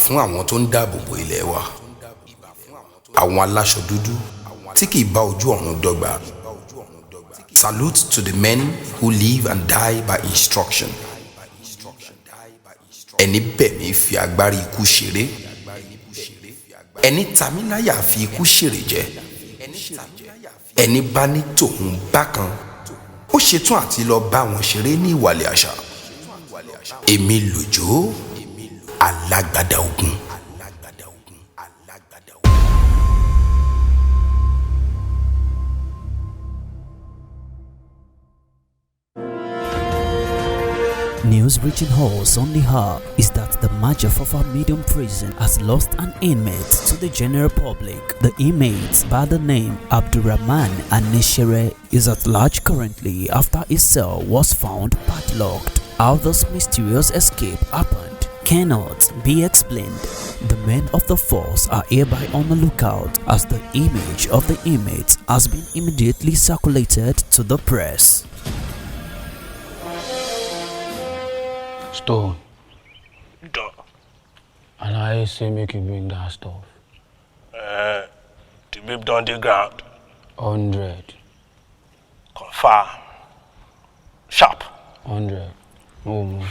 fún àwọn tó ń dáàbò bo ilẹ̀ wa, àwọn aláṣọ dúdú tí kì í bá ojú ọ̀run dọ́gba. Salute to the men who live and die by instruction. Ẹni bẹ̀mí fi Agbárííkú ṣeré, ẹni tàmíláyà fi ikú ṣèrè jẹ, ẹni bá ní tòun bákan ó ṣetán àti lọ bá wọn ṣeré ní ìwàlẹ̀ àṣà. Èmi lòjó alágbádá ogun. News reaching us on the hub is that the Majafafa Medium Prison has lost an inmate to the general public. The inmate, by the name Abdurrahman Anishere, is at large currently after his cell was found padlocked. How this mysterious escape happened cannot be explained. The men of the force are hereby on the lookout as the image of the inmate has been immediately circulated to the press. Stone. Duh. And I say make you bring that stuff. The babe on the ground. 100. Confirm. Sharp. 100. No more.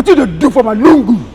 Wetin you dey do for my lungu?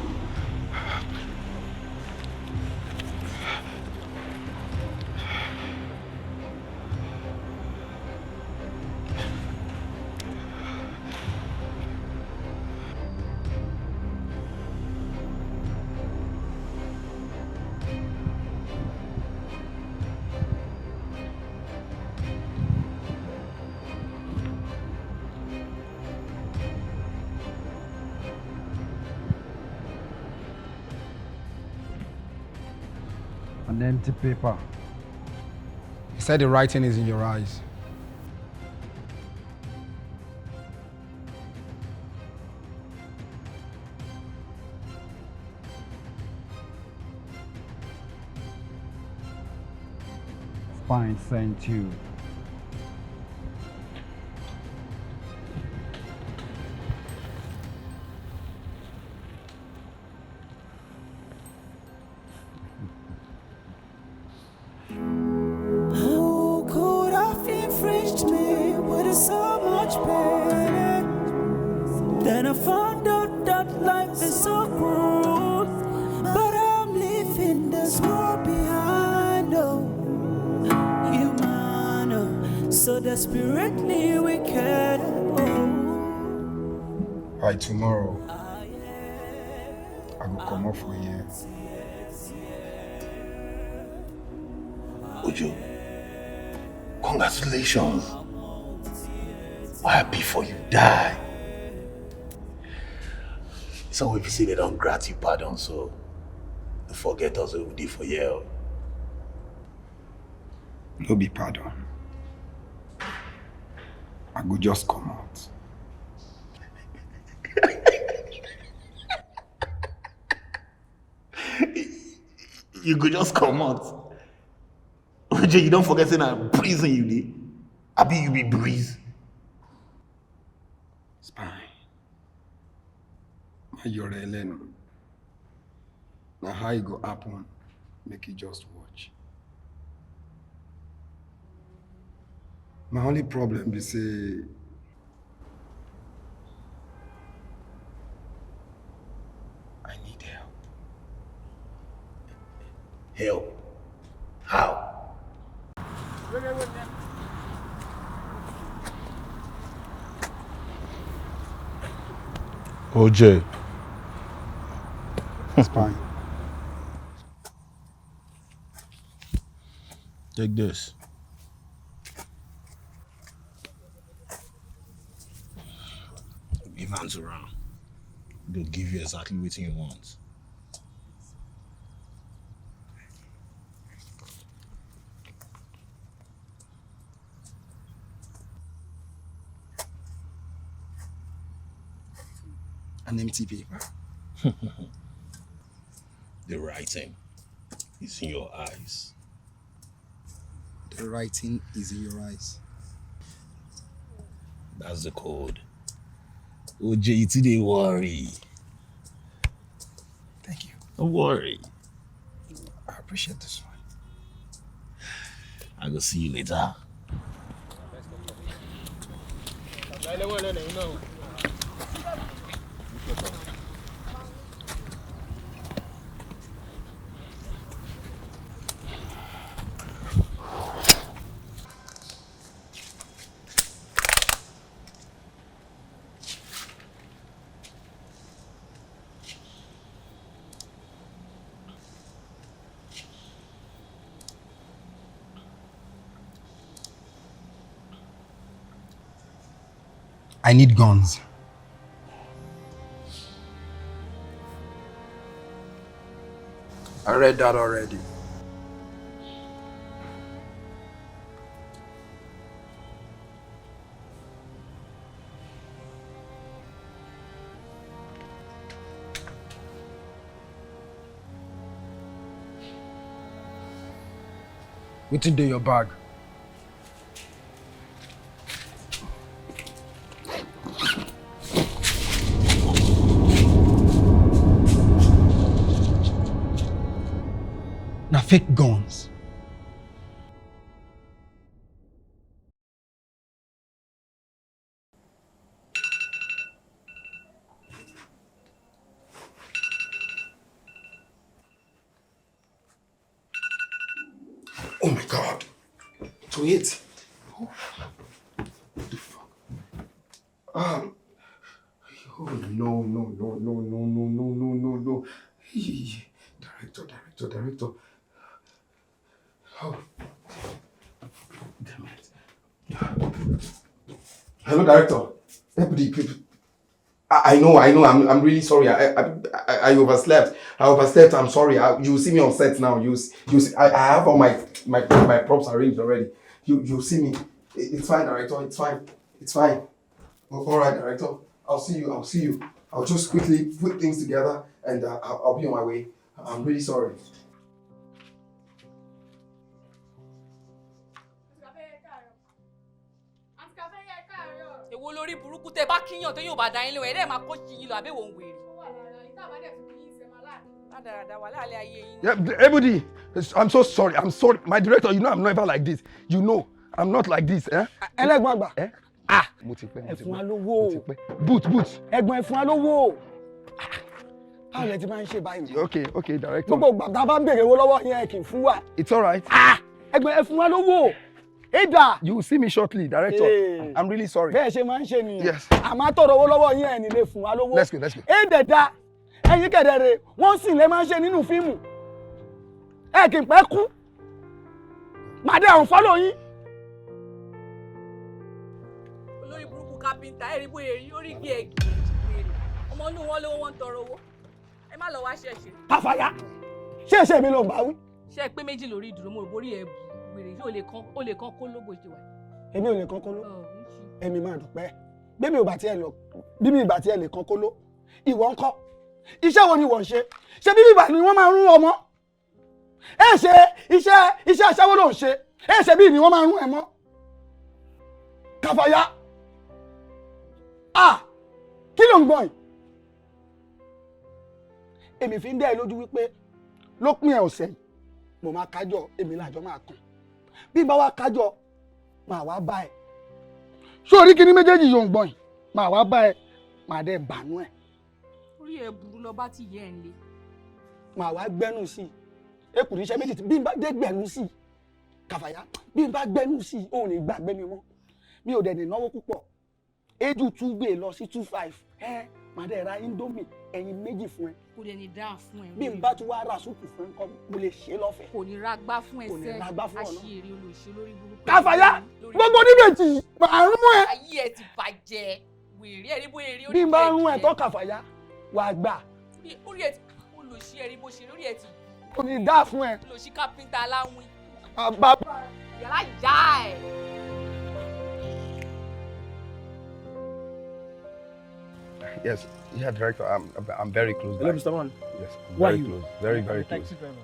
An empty paper. He said the writing is in your eyes. Spine sent you. Who could have infringed me with so much pain? Then I found out that life is so cruel, but I'm leaving this world behind. Oh, human, oh, so desperately wicked. Oh. By tomorrow, I will come off for you. Ojo, congratulations. I'm happy for you, die. So if you say they don't grant you pardon, so don't forget us what we did for you. No be pardon. I go just come out. You could just come out. Ojo, you don't forget saying I'm prison you did. Abi you be breeze. Spine. You're alone. Now how it go happen, make you just watch. My only problem be say I need help. Help? How? OJ. Spine. Take this. Give hands around. They'll give you exactly what you want. An empty paper. The writing is in your eyes. The writing is in your eyes. That's the code. OJ, you today worry. Thank you. Don't worry. I appreciate this one. I will see you later. I need guns. I read that already. What's in your bag? Na fake guns. to it. Oh, what the fuck? Oh no. Director. Oh. Damn it. Hello, director. I know. I'm really sorry. I overslept. I'm sorry. You see me on set now. You see, I have all my props arranged already. You see me. It's fine, director. It's fine. All right, director. I'll see you. I'll just quickly put things together and I'll be on my way. I'm really sorry. Èwo lórí burúkú tẹ́ bá kíyàn tó yóò bá dá yín lóhùn ẹ̀rẹ́ máa kó sí yín lọ àbí wọ́n ń wèrè. Everybody, I'm so sorry. My director, you know I'm never like this. You know, I'm not like this. Ẹlẹ́gbọ́n àgbà. Mo ti pẹ́. Ẹ̀fún alówó. Boot. Ẹ̀gbọ́n ẹ̀fún alówó. How lẹ ti máa ń ṣe báyìí? Okay, director. Gbogbo gbàgbà bá ń bèrè owó lọ́wọ́ yẹn kì í fún wa. It's all right. Ẹ̀gbọ́n ẹ̀fún alówó. Ada. You will see me shortly, director. Hey. I'm really sorry. Bẹ́ẹ̀ ṣe máa ń ṣe nìyẹn. Yes. Àmọ́ tọrọ owó lọ́wọ́ yín ẹ̀ nílé fún wa lówó. Let's go. Dada, ẹ̀yin kẹ̀dẹ̀rẹ̀, wọ́n sì lè máa ń ṣe nínú fíìmù. Ẹ kì í pẹ́ kú. Màdé àwọn fọ́lọ̀ yín. Olórí burúkú kápẹ́ńtà ẹ̀rí bóyá èrí orí igi ẹ̀gì wèrè. Ọmọ inú wọn lówó wọn ń tọrọ owó. Ẹ má lọ wá ṣẹ̀ṣẹ̀. Káfáyà, ṣé mi ló ń bá wí? Ṣé ẹ pé méjì lórí ìdúró mo rò borí ẹ wèrè yóò lè kán kó lóbo ṣe wà. Èmi ò lè kán kó ló. Èmi máa dúpẹ́. Bébí ò bá tiẹ̀ lọ. Bíbí ìgbà tiẹ̀ lè kán kó ló. Ìwọ ńkọ́. Iṣẹ́ wo ni wọ́n ṣe? Ṣé bíbí ìgbà ni wọ́n máa ń rún ọmọ? Ẹ ṣe iṣẹ́ aṣẹ́wó ló ń ṣe. Ẹ ṣe bí ni wọ́n máa ń rún ẹ mọ́. Káfáyà. Kí ló ń gbọ́ yìí? Èmi fi ń dá ẹ lójú wípé lópin ọ̀sẹ̀ yìí mo máa kájọ èmi làjọ máa kàn bí bá wá kájọ máa wá bá ẹ sórí kíní méjèèjì yóò ń gbọ́n yìí máa wá bá ẹ máa dẹ bànú ẹ. orí ẹ burú lọ bá ti yẹ ẹ ń lé. máa wá gbẹ́nu sí i ekùn iṣẹ́ méjì bí n bá dé gbẹ́nu sí i Kàfàyà bí n bá gbẹ́nu sí i òun ní gbàgbé mi mọ́ mi ò dẹ̀ ní náwó púpọ̀ éjù 2 gbé lọ sí 2.5 máa dẹ̀ ra indomie ẹyin méjì fún ẹ. Kò dẹ̀ ní dáa fún ẹ. Bí n bá tún wá ra súpù fún ẹ kọ́ mo lè ṣe lọ́fẹ̀ẹ́. Kò ní ra gbá fún ẹ Kò ní ra gbá fún ọ náà. Àṣírí olóṣè lórí burúkú. Káfàyà gbogbo oníbejì máa rún ẹ. Ayé ẹ ti bàjẹ́ wèrè ẹ rí bóyá rí orí ẹ. Bí n bá rún ẹ tọ́ Kàfàyà wàá gbà. Orí ẹ ti olóṣì ẹ rí bó ṣe lórí ẹ ti. Kò ní dáa fún ẹ. Olóṣì kápẹ́ńtà aláwìn. Bàbá. Yàrá ìyá ẹ. Yes, director. I'm very close. Hello, Mr. Man. Yes, Why very you? close. Very close. Thanks very much.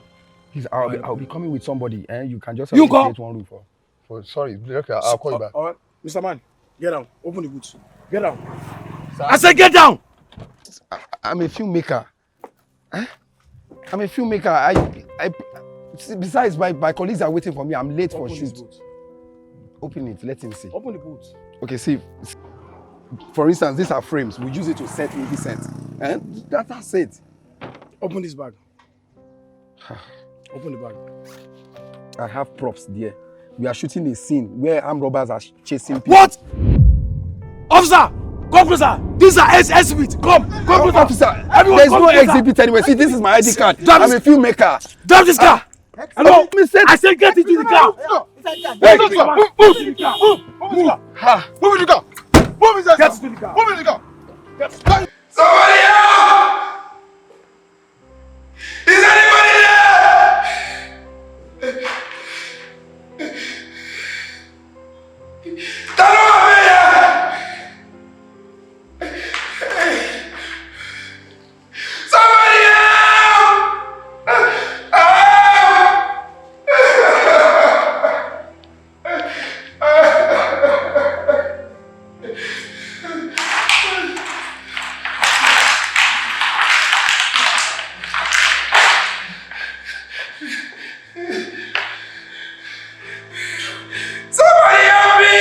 Please, I'll be coming with somebody, and you can just help me create one room for. Sorry, director. I'll call you back. All right, Mr. Man, get down. Open the boots. Get down. Sir, I said get down. I'm a filmmaker. I'm a filmmaker. Besides, my colleagues are waiting for me. I'm late for shoot. Open it. Let him see. Open the boots. Okay, see. For instance, these are frames. We use it to set movie sets. And that's it. Open this bag. Open the bag. I have props there. We are shooting a scene where armed robbers are chasing people. What? Officer! Come closer! These are exhibits. Come closer! Officer, everyone there's come no closer. exhibit anywhere. See, this is my ID card. I'm a filmmaker. Drive this car! Hello? I said get into the car! Hey, move to the car! Move to the car! Move inside! Get to the car! Move in the car! Somebody help! Is anybody there? Somebody help! Somebody help me!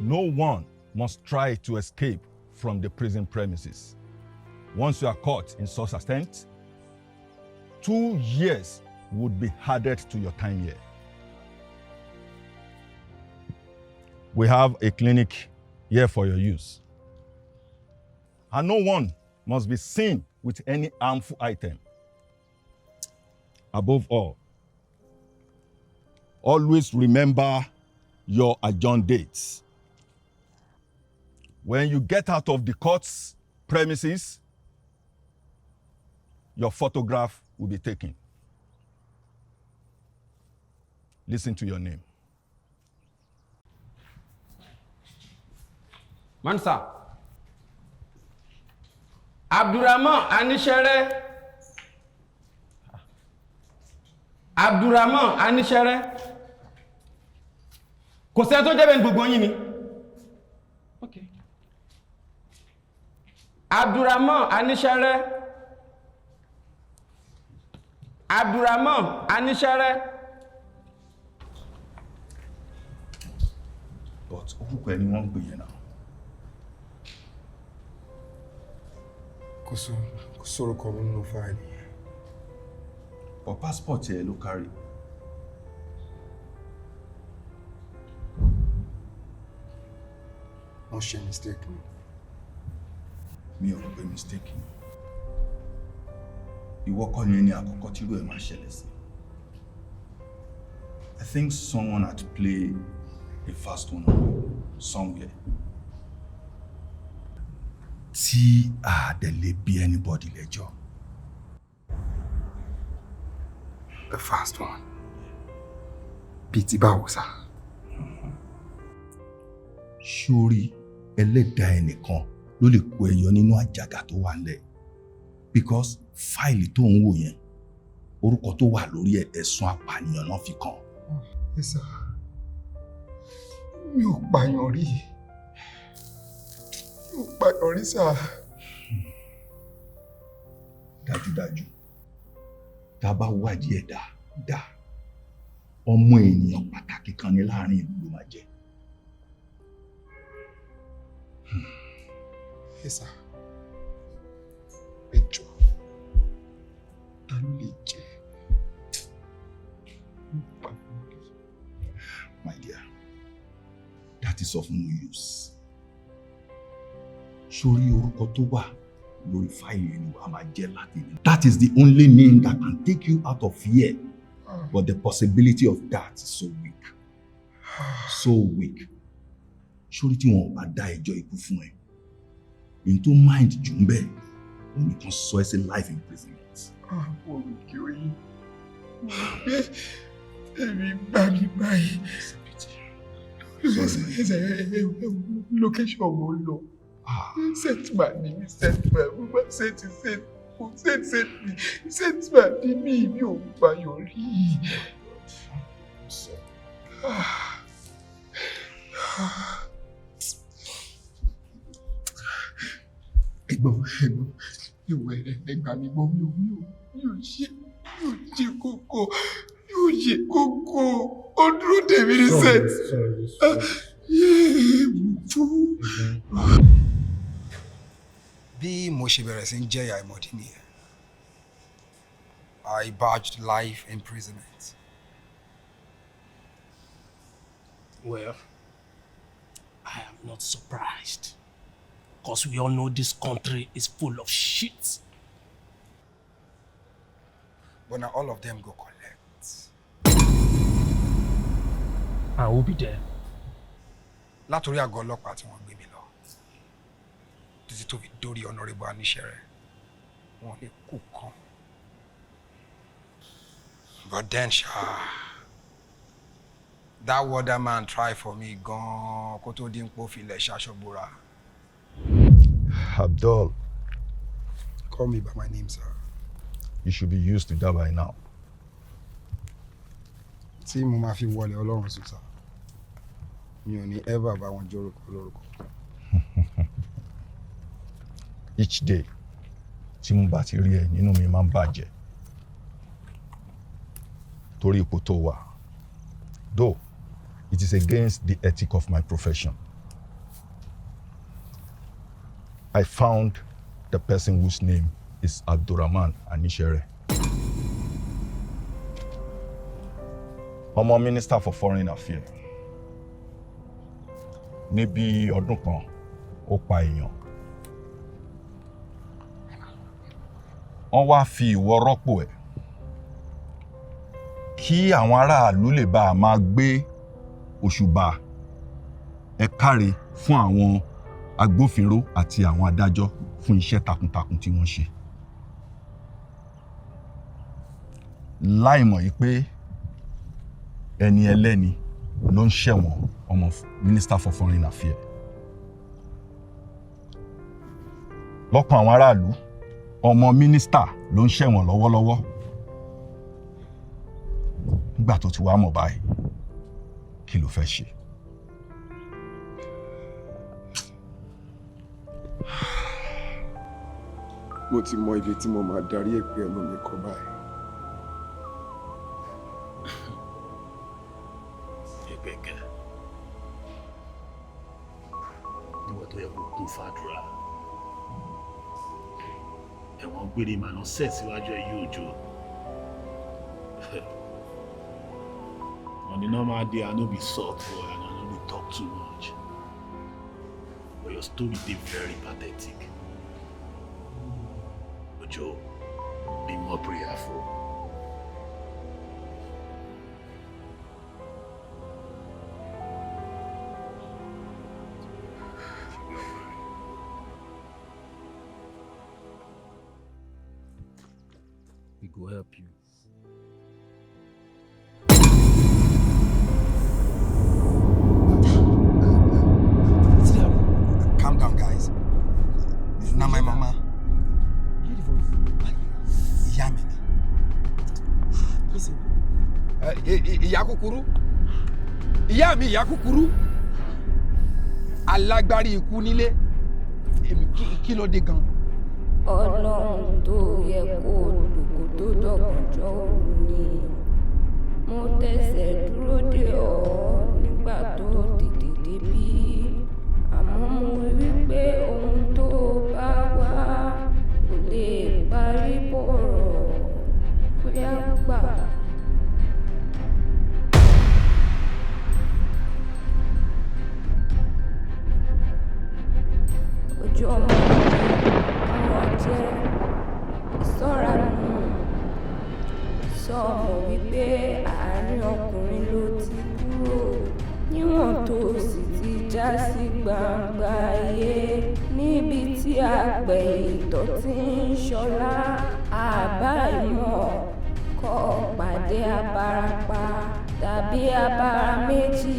No one must try to escape from the prison premises. Once you are caught in such attempt, 2 years would be added to your time here. We have a clinic here for your use. And no one must be seen with any harmful item. Above all, always remember your adjourned dates. When you get out of the court's premises, your photograph will be taken. Listen to your name. Mansa. Abdurrahman Anishere. Abdurrahman Anishere. Kò sẹ́ni tó jẹ́ bẹ́ẹ̀ ní gbogbo yín ni. Okay. Abdurrahman Anishere. Abdurrahman Anishere. But orúkọ ẹni wọ́n ń pè yẹn náà. Kò sórúkọ mi nínú fáìlì. But passport ẹ ló carry. Wọ́n ṣe mistake ni. Mi ò rò pé mistake ni. Ìwọ kọ́ ni ẹni àkọ́kọ́ tí irú ẹ̀ máa ṣẹlẹ̀ sí. I think someone had to play a fast one somewhere. Tí a dẹ̀ lè bí anybody lẹ́jọ́. The fast one. Bí ti báwo sá? Ṣórí ẹlẹ́dàá ẹnìkan ló lè kó ẹyọ nínú àjàgà tó wà nílẹ̀. Because fáìlì tó ń wò yẹn, orúkọ tó wà lórí ẹ̀sùn apànìyàn náà fi kàn. Ẹ sá, mi ò pààyàn rí. Mi ò pààyàn rí sá. Dájúdájú, tá a bá wádìí ẹ̀ dáadáa, ọmọ ènìyàn pàtàkì kan ní láàrin ìlú ló máa jẹ́. Ẹ sá, ẹ jọ̀ọ́, ta ló lè jẹ́? My dear, that is of no use. Ṣórí orúkọ tó wà lórí fáìlì ẹni wàá máa jẹ́ láti ní. That is the only name that can take you out of here. But the possibility of that is so weak. So weak. Ṣórí tí wọn ò bá dá ẹjọ́ ikú fún ẹ. In tó mind jù ń bẹ̀, ó nìkan sọ ẹ́ sí life imprisonment. Olùkí oyin. Èmi bá mi báyìí. Location wo lọ? Set man ni mi, set man. Mo bá set me. Set man ni mi ò gbà yọrí. Ẹ̀gbọ́n, ìwọ ẹgbà mi gbọ́ mi ò ṣe kókó. Yóò ṣe kókó. Ó dúró tèmi ní set. Bí mo ṣe bẹ̀rẹ̀ sí ń jẹ́ ìyà ìmọ̀dí nìyẹn. I badged life imprisonment. Well, I am not surprised. Because we all know this country is full of shit. But now all of them go collect. I will be there. Látòrí àgọ́ ọlọ́pàá tí wọ́n gbé mi lọ. Títí tó fi dórí Honorable Anishere. Wọ́n ní kú kan. But then that water man tried for me gan kó tó dín pò filẹ̀ ṣaṣọ́búra. Abdul. Call me by my name, sir. You should be used to that by now. Tí mo máa fi wọlé Ọlọ́run sùn sá. Mi ò ní ever bá wọn jórúkọ lórúkọ. Each day, tí mo bá ti rí ẹ nínú mi máa ń bàjẹ́. Torí ipò tó wà. Though it is against the ethic of my profession. I found the person whose name is Abdurrahman Anishere. Ọmọ Minister for Foreign Affairs. Níbi ọdún kan, ó pa èèyàn. Wọ́n wá fi ìwọ rọ́pò ẹ̀. Kí àwọn aráàlú lè bá máa gbé òṣùbà ẹ káre fún àwọn agbófinró àti àwọn adájọ́ fún iṣẹ́ takuntakun tí wọ́n ṣe. Láì mọ̀ yí pé ẹni ẹlẹ́ni ló ń ṣẹ̀wọ̀n ọmọ Minister for Foreign Affairs. Lọ́kàn àwọn aráàlú, ọmọ Minister ló ń ṣẹ̀wọ̀n lọ́wọ́lọ́wọ́. Nígbà tó ti wá mọ̀ báyìí, kí ló fẹ́ ṣe? Mo ti mọ ibi tí mo máa darí èpè ẹnu mi kọ báyìí. Ìgbẹ́kẹ̀. Níwọ̀n tó yẹ kó kún fàdúrà. Ẹ̀wọ̀n gbére màá sẹ̀ síwájú ẹ̀ yóò jó. On the normal day, I no be soft boy and I no dey talk too much. But your story dey very pathetic. Ojo, be more prayerful. We go help you. Calm down, guys. This is not my mama. Ìyá mi ni. Listen. Ìyá kúkúrú. Ìyá mi ìyá kúkúrú. Alágbárííkú nílé. Kí ló dé gan? Ọlọ́run tó yẹ kó lòkò tó dọ̀gànjọ́ òru ni. Mo tẹsẹ̀ dúró dè ọ́ nígbà tó tètè débí. Àmọ́ mo rí pé ohun tó bá wá kò lè parí bọ̀rọ̀. Bóyá gbà. Ojú ọmọ jẹ́ ìṣọ́ra nù. Sọmọ wípé àárín ọkùnrin ló ti kúrò. Níwọ̀n tó sì ti já sí gbangba ayé. Níbi tí àgbẹ̀ ìtọ́ ti ń ṣọlá. Àbá ìmọ̀ kọ́ pàdé abarapa tàbí abara méjì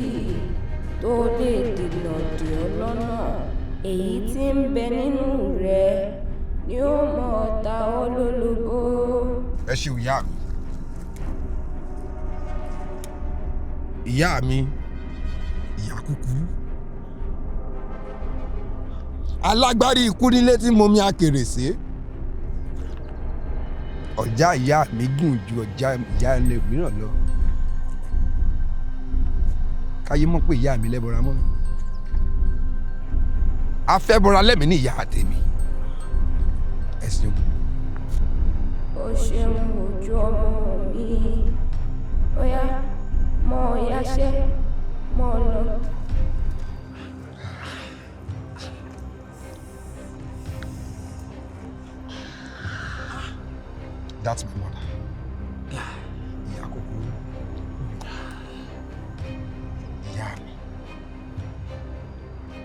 tó lè dènà dè ọ́ lọ́nà. Èyí tí ń bẹ nínú rẹ̀ ni ó mọ̀ ta ọ́ lólobó. Ẹ ṣe ìyá mi. Ìyá mi, ìyá kúkúrú. Alágbárííkú nílé tí mo mi akèrèsé. Ọ̀já ìyá mi gùn ju ọ̀já ìyá ilé mìíràn lọ. Káyé mọ̀ pé ìyá mi lẹ́bọra mọ́. Afẹ́bọra lẹ́mìí ní ìyá tèmi. Ẹ ṣeun. Ó ṣeun ojú ọmọ mi. Ó yá mọ ìyáṣẹ́ mọ lọ. That's my mother. Ìyá kúkúrú. Ìyá mi.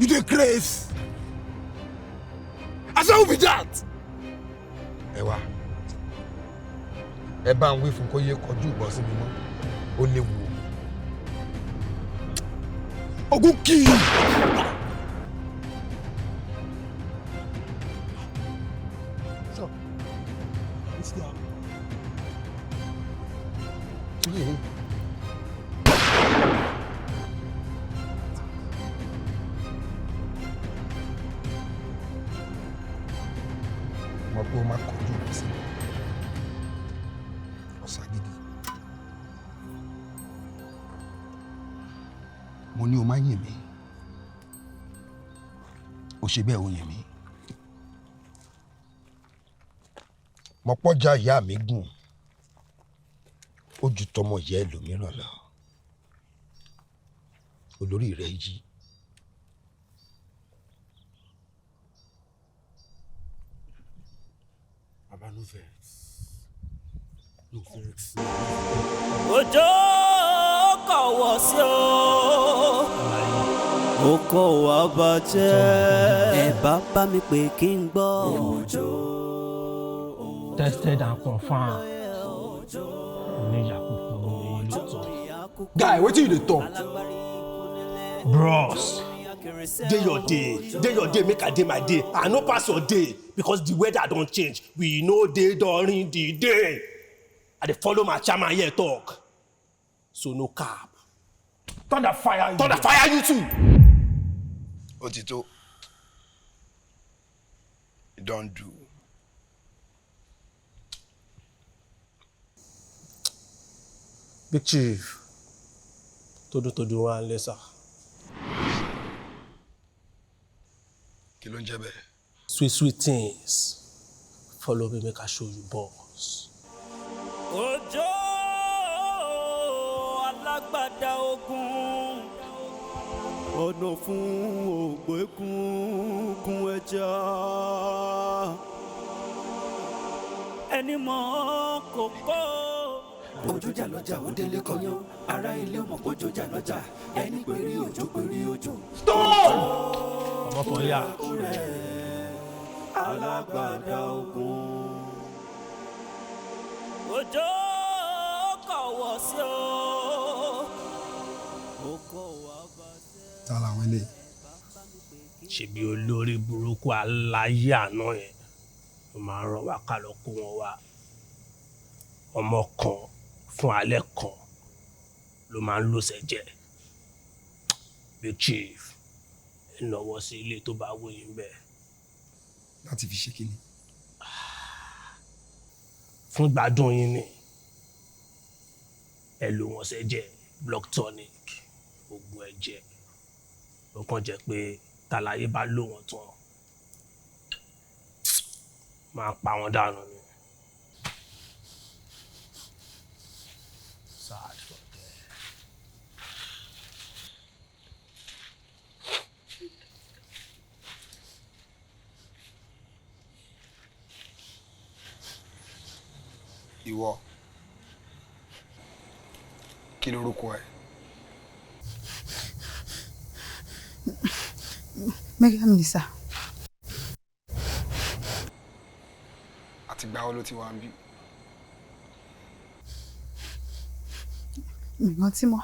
You dey craze. I say who be that? Ẹ wá. Ẹ bá ń wí fún kó yé kọjú ìbọn sí mi mọ́. Ó léwu o. Ogun kill you. So, let's go. Yeah. Mo pé ó máa kọjú ìbọn sí mi. Ọ̀sà gidi. Mo ní o máa yìn mí. O ṣe bẹ́ẹ̀ o yìn mí. mọ̀pọ́jà ìyá mi gùn ó ju tọmọ ìyá ẹlòmíràn lọ olórí rẹ̀ yí. Baba no vex. No vex. Òjò kọ̀wọ̀ sí o. Oko wa bàjẹ́. Ẹ bá bá mi pé kí n gbọ́. Òjò. Tested and confirmed. Guy, wetin you dey talk? Bros, dey your day, make I dey my day. I no pass your day because the weather don change. We no dey during the day. I dey follow my chairman here talk. So no cap. Thunder fire you too. Otito, you don do. Big Chief, todo wa lesa. Kí ló ń jẹ́ bẹ́ẹ̀? Sweet things. Follow me, make I show you boss. Òjò alágbádá ogun. Ọ̀nà fún ògbékùn ẹja. Ẹni mọ̀ kókó. Òjòjà lọ́jà Odule kọyán, ará ilé mọ̀ pé òjòjà lọ́jà, ẹni pèrí òjò. Stop! Ọmọ kan yá. Alágbádá ogun. Òjò kọ̀wọ̀ sí o. Oko wa bàjẹ́. Ta làwọn eléyìí? Ṣebí olórí burúkú aláyé àná yẹn ló máa ń rán wa ká lọ kó wọn wá. Ọmọ kan fún alẹ́ kan ló máa ń lòsẹ̀ jẹ́. Big Chief ẹ náwó sí ilé tó bá wó yín bẹ́ẹ̀. Láti fi ṣe kíni? Fún gbádùn yín ni ẹ lò wọ́n sẹ́jẹ̀ block tonic gbogbo ẹ̀jẹ̀ ó kàn jẹ́ pé tàlàyé bá lò wọ́n tán máa pa wọ́n dànù ni. Sad for them. Ìwọ kí lorúkọ ẹ? Mariam Nisa. Àti gbà wo ló ti wà ń bí? Mi rántí mọ́.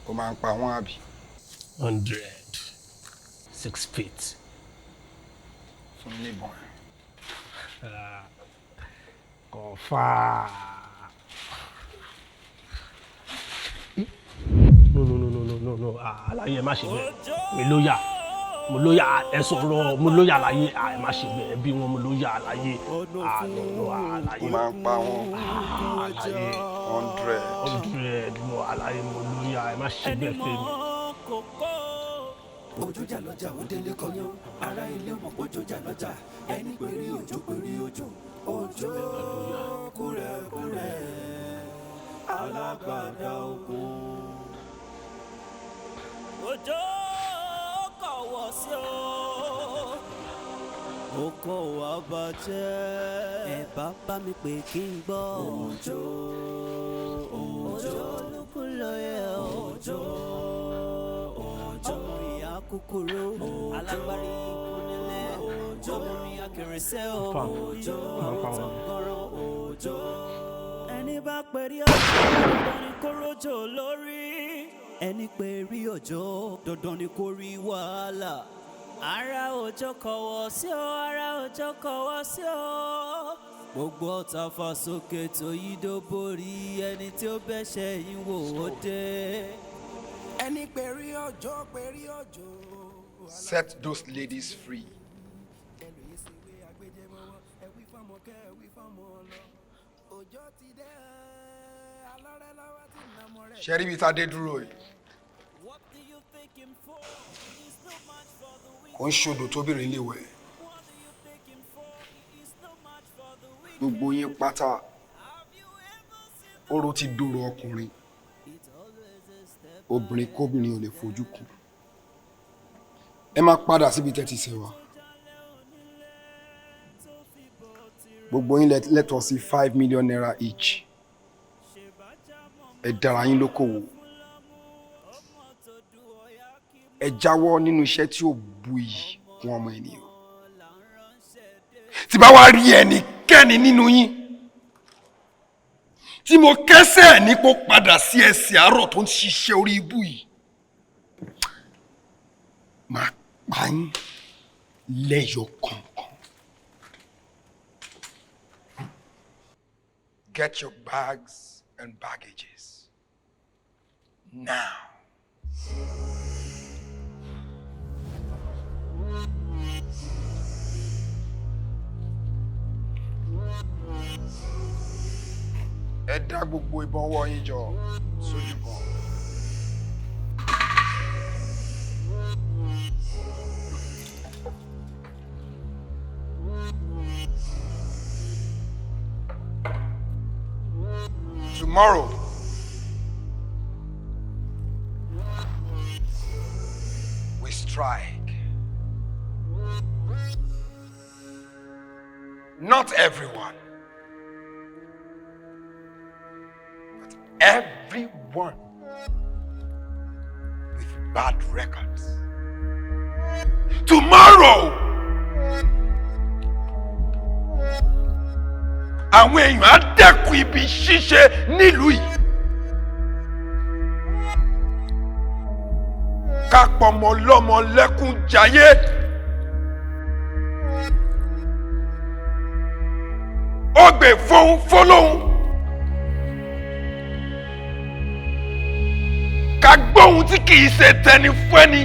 Ó máa ń pa wọ́n àbí? 100 6 feet. Fún mi níbọn ẹ. Kọfà. No. Àlàyé má ṣe bẹ́ẹ̀. Mi lóyà. Mo lóyà ẹ sọ̀rọ̀. Mo lóyà àlàyé. Ẹ má ṣe bẹ́ẹ̀ bí wọn mo lóyà àlàyé. Àlàyé. Ó máa ń pa wọ́n. Àlàyé. 100. Mo àlàyé mo lóyà ẹ má ṣe bẹ́ẹ̀ fẹ́ mi. Òjòjà lọ́jà Odule kọyán, ará ilé mọ̀ pé òjòjà lọ́jà, ẹni pèrí òjò. Òjò kúrẹ́kúrẹ́, alágbádá ogun. Òjò kọ̀wọ̀ sí o. Oko wa bàjẹ́. Ẹ bá bá mi pé kí n gbọ́. Òjò olúkú ló yẹ òjò. Ọmọ ìyá kúkúrú, alágbárííkú nílé. Ọmọ mi akẹrẹsẹ́ òjò. Òjò. Ẹni bá pẹ̀rí ọjọ́, dandan ni kó rọ̀jò lórí. Ẹni pẹ̀rí ọjọ́, dandan ni kó rí wàhálà. Ara òjò kọ̀wọ̀ sí o, ara òjò kọ̀wọ̀ sí o. Gbogbo ọ̀tá fà sókè tó yí dó borí ẹni tí ó bẹ́ṣẹ̀ yín wò ó dé. Ẹni pẹ̀rí ọjọ́. Set those ladies free. ṣe rí ibi tá a dé dúró yìí kò ń ṣodò tóbìnrin lè wẹ̀ gbogbo yín pátá oró ti dòrò ọkùnrin obìnrin kóbìnrin ò lè fojú kù ẹ má padà síbi tẹ́tí ṣe wá gbogbo yín lẹ́tọ̀ọ́ sí 5 million naira each ẹ dára yín lókòwò ẹ jáwọ́ nínú iṣẹ́ tí ò bu iyì kún ọmọ ènìyàn tí bá wá rí ẹnikẹ́ni nínú yín tí mo kẹ́sẹ̀ nípò padà sí ẹsẹ̀ àárọ̀ tó ń ṣiṣẹ́ orí ibú yìí máa pa yín lẹ́yọ kọ̀ọ̀kan. Get your bags and baggages now. Ẹ dá gbogbo ìbọn ọwọ́ yín jọ sójú kan. Tomorrow, we strike. Not everyone, but everyone with bad records. Tomorrow, àwọn èèyàn á dẹ́kun ibi ṣíṣe nílùú yìí. Ká pọmọ lọ́mọ lẹ́kún jayé. Ó gbè fóun fólóhun. Ká gbóhun tí kìí ṣe tẹni fẹ́ni.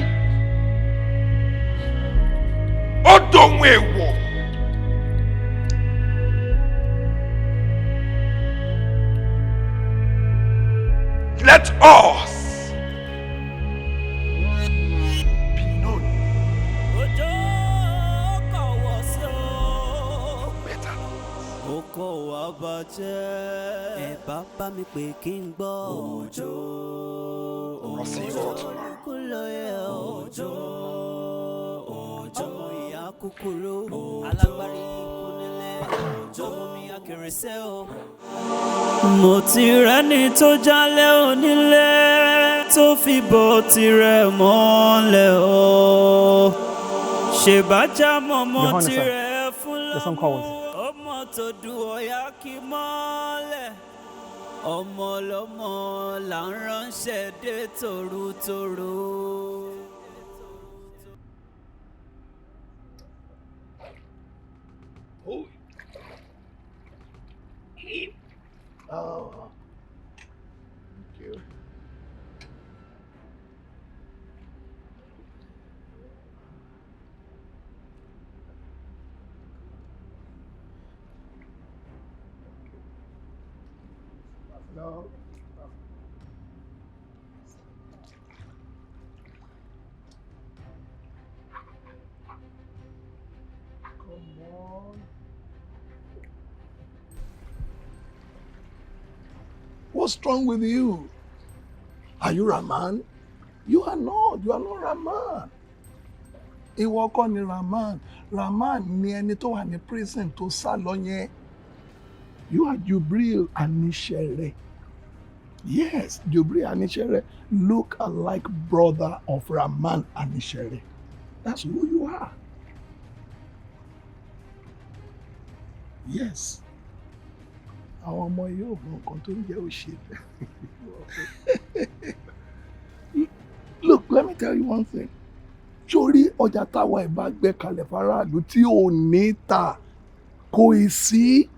Ó dohun èèwọ̀. Let us be known for better. Oko wa bàjẹ́. Ẹ bàbá mi pé kí n gbọ́. Òjò. I'll see you all tomorrow. Òjò. Òjò. Ọmọ ìyá kúkúrú. Alágbárííkú nílé. Òjò. Ọmọ mi akẹrẹsẹ́ o. Mo ti rẹ́ni tó jálé onílé tó fi bò tirẹ̀ mọ́lẹ̀ o. Ṣèbájá mọ́mọ́ tirẹ̀ fún lọ́mọ. Ọmọ tó du ọ̀yá kí mọ́lẹ̀. Ọmọ lọ́mọ là ń ránṣẹ́ dé tòrútòrú. Oh, thank you. No. Come on. What's wrong with you? Are you Rahman? You are not. You are not Rahman. Ìwọ kọ́ ni Rahman. Rahman ni ẹni tó wà ní prison tó sá lọ yẹn. You are Jubril Anishere. Yes, Jubril Anishere. Look alike brother of Rahman Anishere. That's who you are. Yes. Àwọn ọmọ yóò mọ nǹkan tó ń jẹ́ òṣèlú. Look, let me tell you one thing. Sórí ọjà táwa ẹ̀ bá gbé kalẹ̀ faraàlú tí ò ní tà kò ì sí.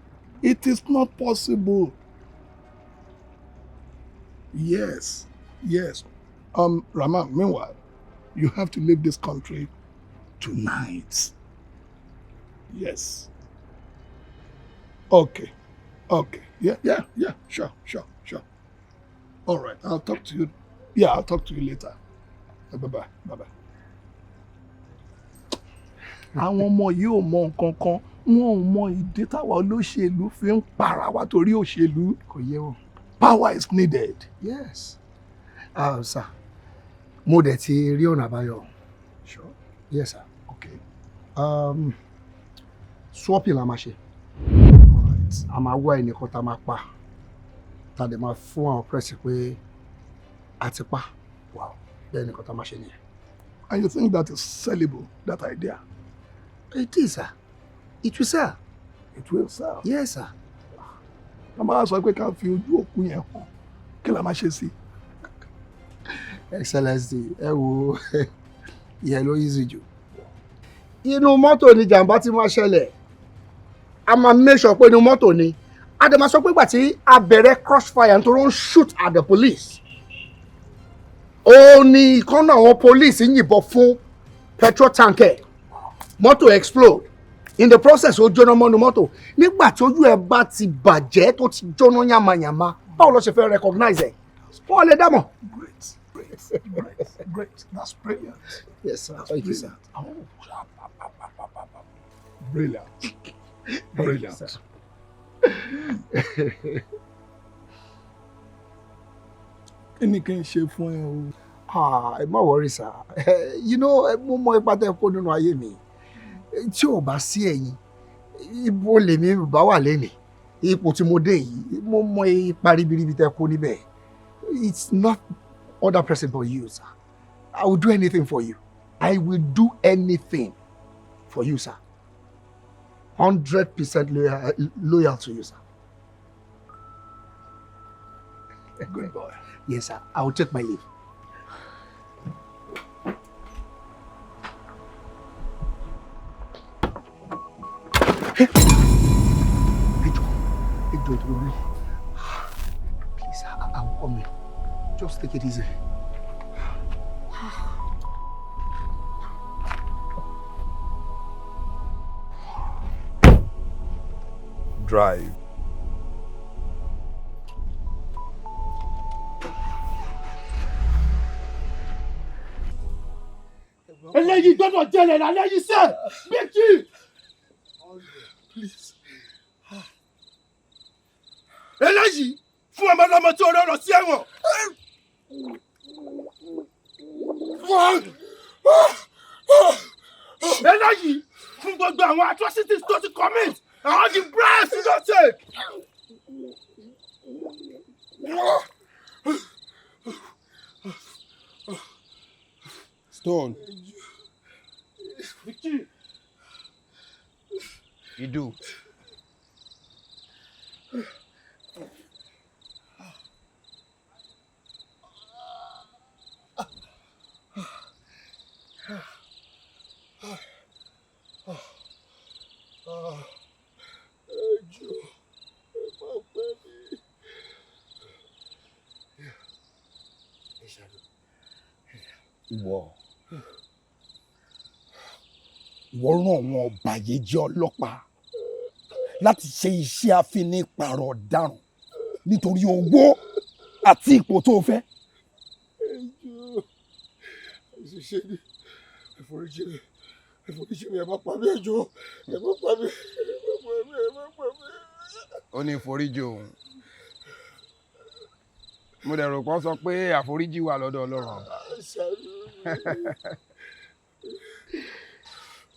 It is not possible. Yes, yes. Rahman, meanwhile, you have to leave this country tonight. Yes. Okay. Yeah. Sure. All right, I'll talk to you. Yeah, I'll talk to you later. Bye-bye. Àwọn ọmọ yìí ò mọ nǹkan kan, wọn ò mọ ìdí táwa olóṣèlú fi ń para wa torí òṣèlú. Kò yé wọn. Power is needed. Yes. Sir, mo dẹ̀ ti rí ọ̀nà àbáyọ. Sure. Yes, sir. Okay. Swapping la máa ṣe. A máa wá ẹnìkan tá a máa pa. Tá a dẹ̀ máa fún àwọn press pé a ti pa. Wow. Bẹ́ẹ̀ nìkan tá a máa ṣe nìyẹn. And you think that is sellable, that idea? It is, sir. It will sell. It will sell? Yes, sir. A máa sọ pé ká fi ojú òkú yẹn hàn. Kí la máa ṣe sí? Excellency, ẹ wo ìyẹn ló easy jù. Inú mọ́tò ni jàǹbá ti máa ṣẹlẹ̀. A máa make sure pé inú mọ́tò ni. A dẹ̀ máa sọ pé ìgbà tí a bẹ̀rẹ̀ crossfire nítorí ó ń shoot at the police. Ó ní ìkan náà àwọn police yìnbọn fún petrol tanker. Mọ́tò explode. In the process ó jóná mọ́nu mọ́tò. Nígbà tí ojú ẹ bá ti bàjẹ́ tó ti jóná yàmàyàmà, báwo ló ṣe fẹ́ recognize ẹ̀? Wọ́n lè dámọ̀. Great. That's brilliant. Yes, sir. Thank you, sir. Brilliant. Brilliant. Kí ni kí n ṣe fún ẹ o? Ẹ má worry, sir. You know, mo mọ ipa tẹ́ kó nínú ayé mi. Tí ò bá sí ẹ̀yin, ibo lèmi bá wà lẹ́nìí. Ipò tí mo dé yìí, mo mọ ipa ribiribi tẹ́ kó níbẹ̀. It's not other person but you, sir. I will do anything for you. I will do anything for you, sir. 100% loyal to you, sir. Good boy. Yes, sir. I will take my leave. Please, I will come in. Just take it easy. Drive. Eléyìí gbọ́dọ̀ jẹlẹ̀ lálẹ́ yìí sẹ́, méjì. Please. Eléyìí fún ọmọdé tí ó rọrọ sí ẹ̀wọ̀n. Eléyìí fún gbogbo àwọn atrocities tó ti commit, àwọn the bribes you don take. Stone. Vicky. You do. Ìwọ rán àwọn ọ̀bàyéjẹ́ ọlọ́pàá láti ṣe iṣẹ́ àfinipààrọ̀ ọ̀daràn nítorí owó àti ipò tó fẹ́. Àṣìṣe ni ẹ̀fọ́ríjì mi ẹ má pa mí ẹjọ́ ẹ má pa mí. Ó ní ìforíjì òun. Mo dẹ̀ rò pé ó sọ pé àforíjì wà lọ́dọ̀ Ọlọ́run.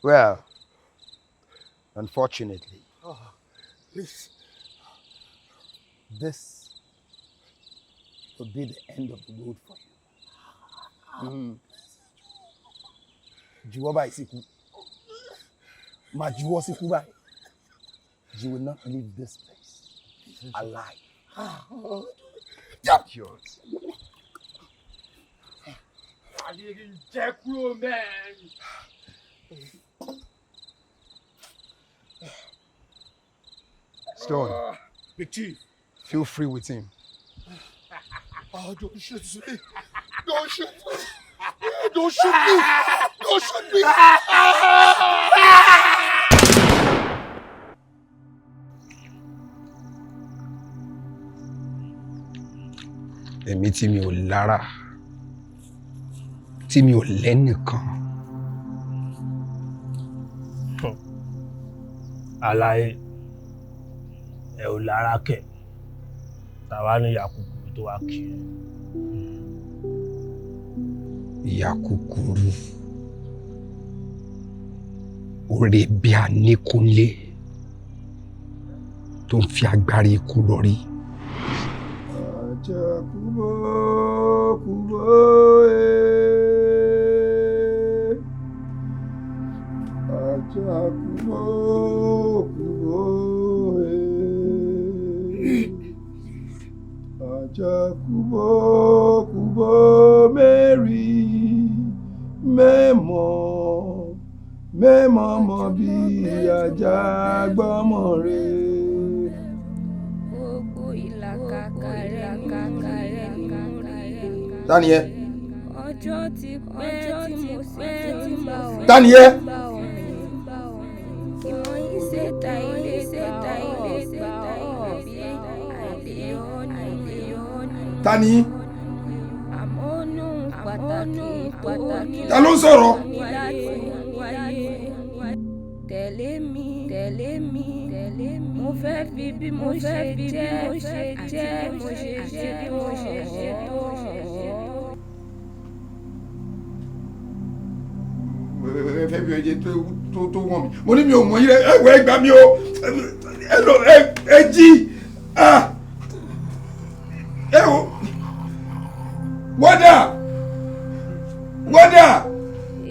Well, unfortunately, Please. This will be the end of the road for you. Juwọ́ báyìí síkú. Máa juwọ́ síkú báyìí. You will not leave this place alive. that's yours. Jẹ́ kúrò mẹ́rin. Stone, Big Chief. feel free with him. Don't shoot me. Don't shoot me. Don't shoot me. Don't shoot me. èmi tí mi ò lára tí mi ò lẹ́nìkan. Àlàyé ẹ ò lára kẹ̀ tàwa ní ìyá kúkúrú tó wá kiri. Ìyá kúkúrú oore bí Aníkúnlé tó ń fi Agbárííkú lórí. Ajá kúbó kúbó Ajá kúbó kúbó Ajá kúbó kúbó Mary mẹ́mọ́ mọ́ bí ajá gbọ́mọ̀ rẹ̀. Tani yẹ? Ọjọ́ ti pẹ́ tí mo sì ti ń bá ọ. Tani yẹ? Ìmọ̀ yìí ṣe ta ilé gbà ọ́ bí àìlèyọ́nù. Tani? Àmọ́ nù pàtàkì. Ta ló ń sọ̀rọ̀? Tẹ̀lé mi. Mo fẹ́ fi bí mo ṣe jẹ́ mo ṣe tó. Fẹ́ bí oye tó wọ̀n mi. Mo ní mi ò mọ̀ yí ẹ̀wọ̀ ẹgbà mi o. Ẹ jí. Ẹ o. Wọ́dà.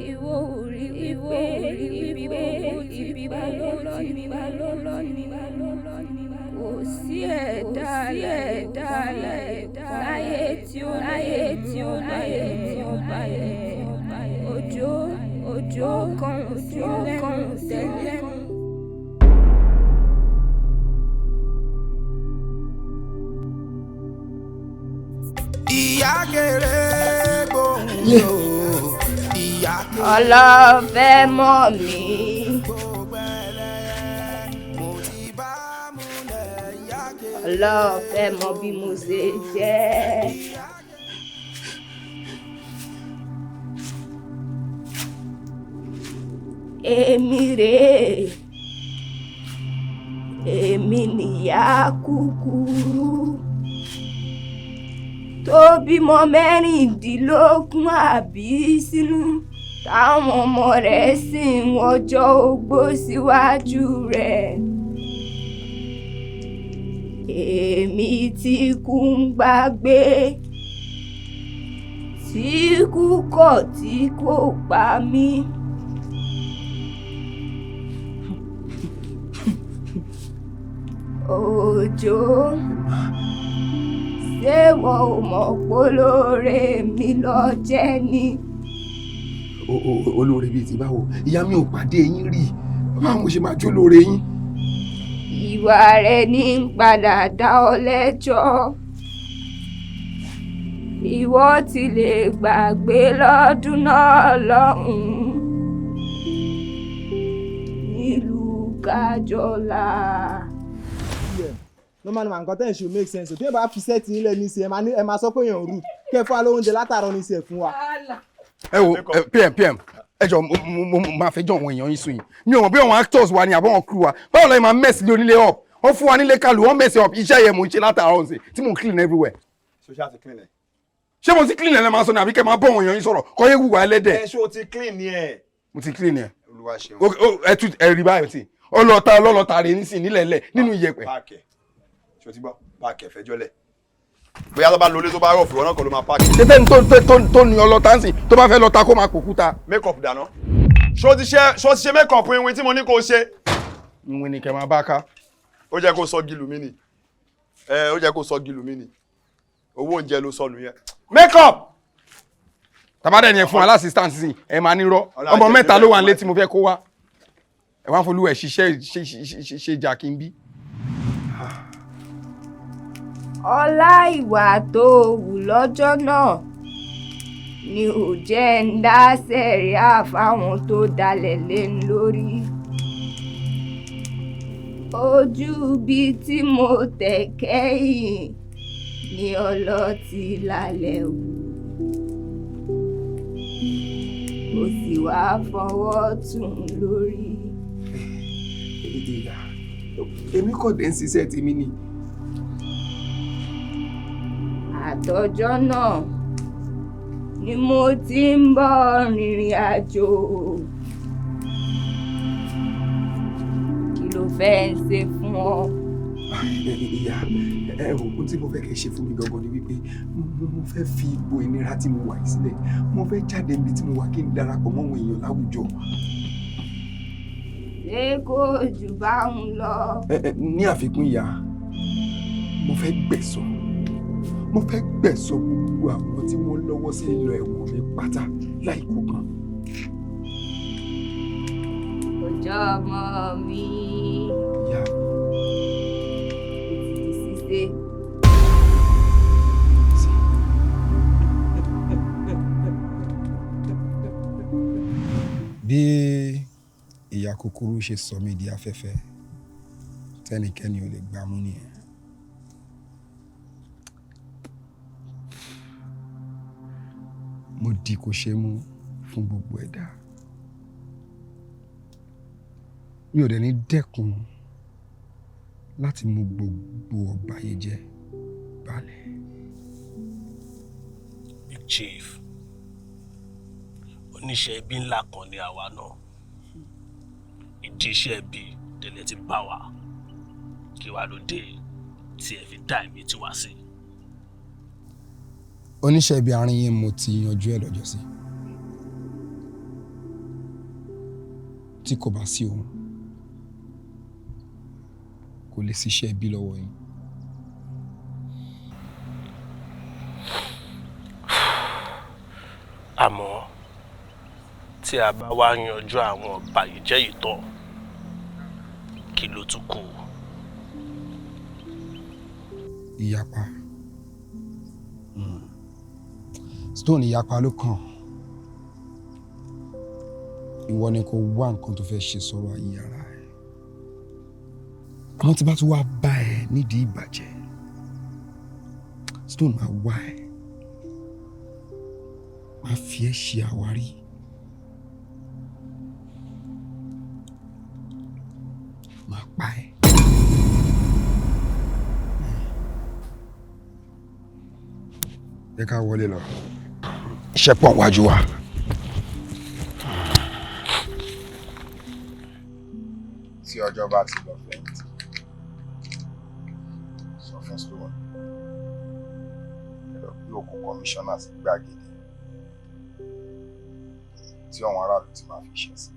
Ìwọ ò rí wípé kò sí ẹ̀dá láyé tí ó balẹ̀. Òjò kan tẹ́lẹ̀. Ìyá kéré gbóhùn o. Ìyá kéré. Ọlọ́fẹ́ mọ̀ mí. Ọlọ́fẹ́ mọ̀ bí mo ṣe jẹ́. Èmi rèé, èmi nìyá kúkúrú tó bímọ mẹ́rìndínlógún àbí sínú táwọn ọmọ rẹ̀ sì ń wọjọ́ ogbó síwájú rẹ̀. Èmi tí kú ń gbàgbé, tí kú kọ̀ tí kò pa mí. Òjò ṣé wọn ò mọ̀ pólóore mi lọ jẹ́ ni. Olóore bíi ti báwo? Ìyá mi ò pàdé yín rí. Báwo mo ṣe máa jó lóore yín? Ìwà rẹ ní ń padà dá ọ lẹ́jọ́. Ìwọ ti lè gbàgbé lọ́dún náà lọ́hùn-ún nílùú Kájọlá. No man, nǹkan tẹ́ ẹ̀ ṣe make sense o tí ẹ bá fi sẹ́ẹ̀tì nílẹ̀ ní sí ẹ máa sọ pé èèyàn rú kẹ́ ẹ fún wa lóúnjẹ látàárọ̀ ní sí ẹ fún wa. Ẹ wo PM ẹ jọ mo máa fẹ́ jọ àwọn èèyàn yín sùn yìí mi ò mọ̀ bí àwọn actors wa ni àbọ̀ wọn crew wa báwo la máa mess lé onílé up wọ́n fún wa nílé kálù wọ́n mess up iṣẹ́ yẹn mo ń ṣe látàárọ̀ ọ̀sẹ̀ tí mo clean everywhere. social ti clean ẹ. Ṣé mo ti clean ẹ lẹ́ máa sọ ní àbí kẹ́ máa bọ̀ àwọn èèyàn yín sọ̀rọ̀ kọ́ yé wùwà ẹlẹ́dẹ̀. Ẹ ṣé o ti clean ni ẹ. Mo ti clean ẹ. Olúwa ṣeun. Ẹ rí báyìí tí ọlọ́ta rẹ̀ nísìn nílẹ̀ nínú iyẹ̀pẹ̀. Ṣé o ti gbọ́ páàkì ẹ̀fẹ́jọ́ lẹ̀ bóyá tó bá lọlé tó bá rọ̀ fún ọ náà kọ́ ló máa páàkì. Tẹ́tẹ́ ní tó ní ọlọ́ta ń sìn tó bá fẹ́ lọ́ta kó máa pòkúta. make up dáná ṣó ti ṣe make up ìwé tí mo ní kó ṣe. ìwé ni kẹ́ máa bá ká. ó jẹ́ kó sọ gílù mí ni ó jẹ́ kó sọ gílù mí ni owó oúnjẹ ló sọnù yẹn make up. tàbádẹ́ ni ẹ fún aláṣìṣàn sí ẹ máa nírọ́ ọmọ mẹ́ta ló wà nílé tí mo fẹ́ kó wá ẹ wá fọlú ẹ ṣiṣẹ́ jà kí n bí. Ọlá ìwà tó hù lọ́jọ́ náà ni ò jẹ́ ń dá sẹ̀ríà fáwọn tó dalẹ̀ lé lórí. Ojú bí tí mo tẹ̀ kẹ́yìn ní ọlọ́tí lálẹ́ o. Ó sì wá fọwọ́ tún lórí. Ìdíyà, èmi kò dé ń ṣiṣẹ́ tèmi ni. Àtọjọ́ náà ni mo ti ń bọ̀ rìnrìn àjò. Kí ló fẹ́ ń ṣe fún ọ? Ìyá, ohun tí mo fẹ́ kẹ́ ṣe fún mi gangan ni wípé mo fẹ́ fi ipò ìnira tí mo wà yìí sílẹ̀. Mo fẹ́ jáde níbi tí mo wà kí n darapọ̀ mọ́ àwọn èèyàn láwùjọ. Ṣé kò jù bá ń lọ? Ní àfikún ìyá, mo fẹ́ gbẹ̀san. Mo fẹ́ gbẹ̀san gbogbo àwọn tí wọ́n lọ́wọ́ sí lílọ ẹ̀wọ̀n mi pátá láìkú kan. Ọjọ́ ọmọ mi. Ìyá mi. Bí ìyà kúkúrú ṣe sọ mí di afẹ́fẹ́ tẹ́nikẹ́ni ò lè gbà mú nìyẹn. Mo di kò ṣe mú fún gbogbo ẹ̀dá. Mi ò dẹ̀ ní dẹ́kun láti mú gbogbo ọ̀bàyéjẹ́ balẹ̀. Big Chief, oníṣẹ́ ibi ńlá kan ni àwa náà. Ìdí iṣẹ́ ibi Dele ti bá wa. Kí wá ló dé tí ẹ fi dá ẹ̀mí tiwa sí? Oníṣẹ́ ibi àárín yín mo ti yanjú ẹ̀ lọ́jọ́ sí. Tí kò bá sí òun, kò lè ṣiṣẹ́ ibi lọ́wọ́ yín. Àmọ́ tí a bá wá yanjú àwọn ọ̀bàyéjẹ́ yìí tán, kí ló tún kù? Ìyapa. Stone ìyapa ló kàn. Ìwọ ni kò wá nǹkan tó fẹ́ ṣe sọ̀rọ̀ ayé ara ẹ̀. Àmọ́ tí bá tún wá bá ẹ nídìí ìbàjẹ́, Stone máa wá ẹ. Máa fi ẹ́ ṣe àwárí. Máa pa ẹ́. Jẹ́ ká wọlé lọ. Iṣẹ́ pọ̀ wájú wa. Tí ọjọ́ bá ti lọ fẹ̀yìntì, sọ fún Stone ẹ̀rọ bí òkú kọmíṣánná ti gbàgede tí àwọn aráàlú ti máa fi ṣe sí.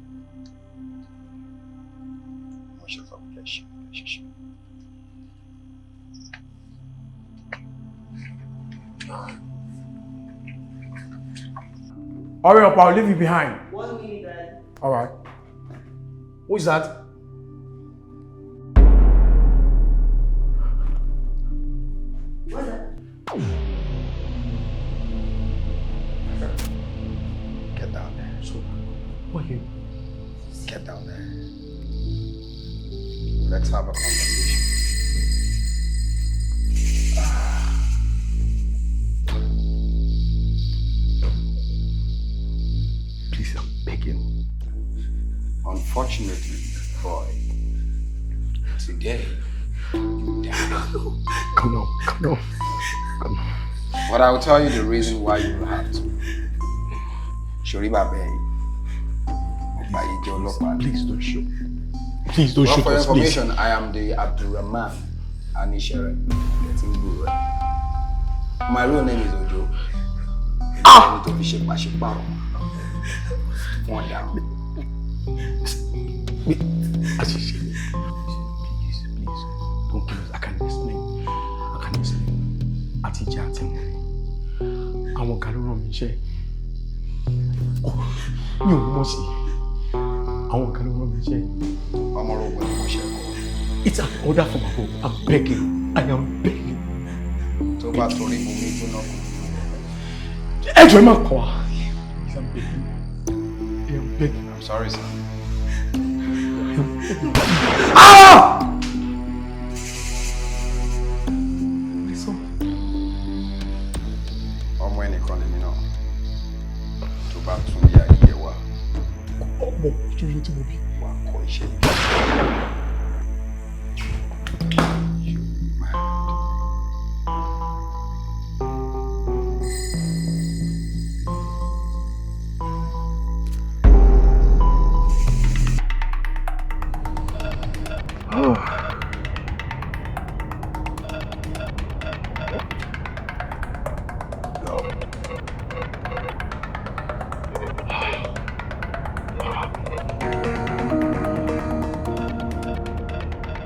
Mo ṣe sọ pé kẹ́ ṣe. Hurry up, I'll leave you behind. 1 minute, Dad. All right. Who is that? What's that? Get down there. So, what are you? Get down there. Let's have a conversation. Please, I'm begging. Unfortunately, boy, today you die. Come on. But I will tell you the reason why you have to. Shori Babe, please don't shoot. Please don't shoot for us, information, please. I am the Abdurrahman Anishere. Getting good. My real name is Ojo. I need to shake my ship power. One down. Please, don't kill us. I can explain. Àtijọ́ àti mọ̀. Àwọn kan ló rán mi iṣẹ́. Mi ò mọ̀ sí. Àwọn kan ló rán mi iṣẹ́. Ọmọ rògbò ni mo ṣe kọ́. It's an order from above. I'm begging. I am begging. Tó bá torí mo mi gbóná kù. Ẹ jọ̀ọ́ ẹ má kọ̀ wá. I'm begging. I am begging. I'm sorry, sir. Ah!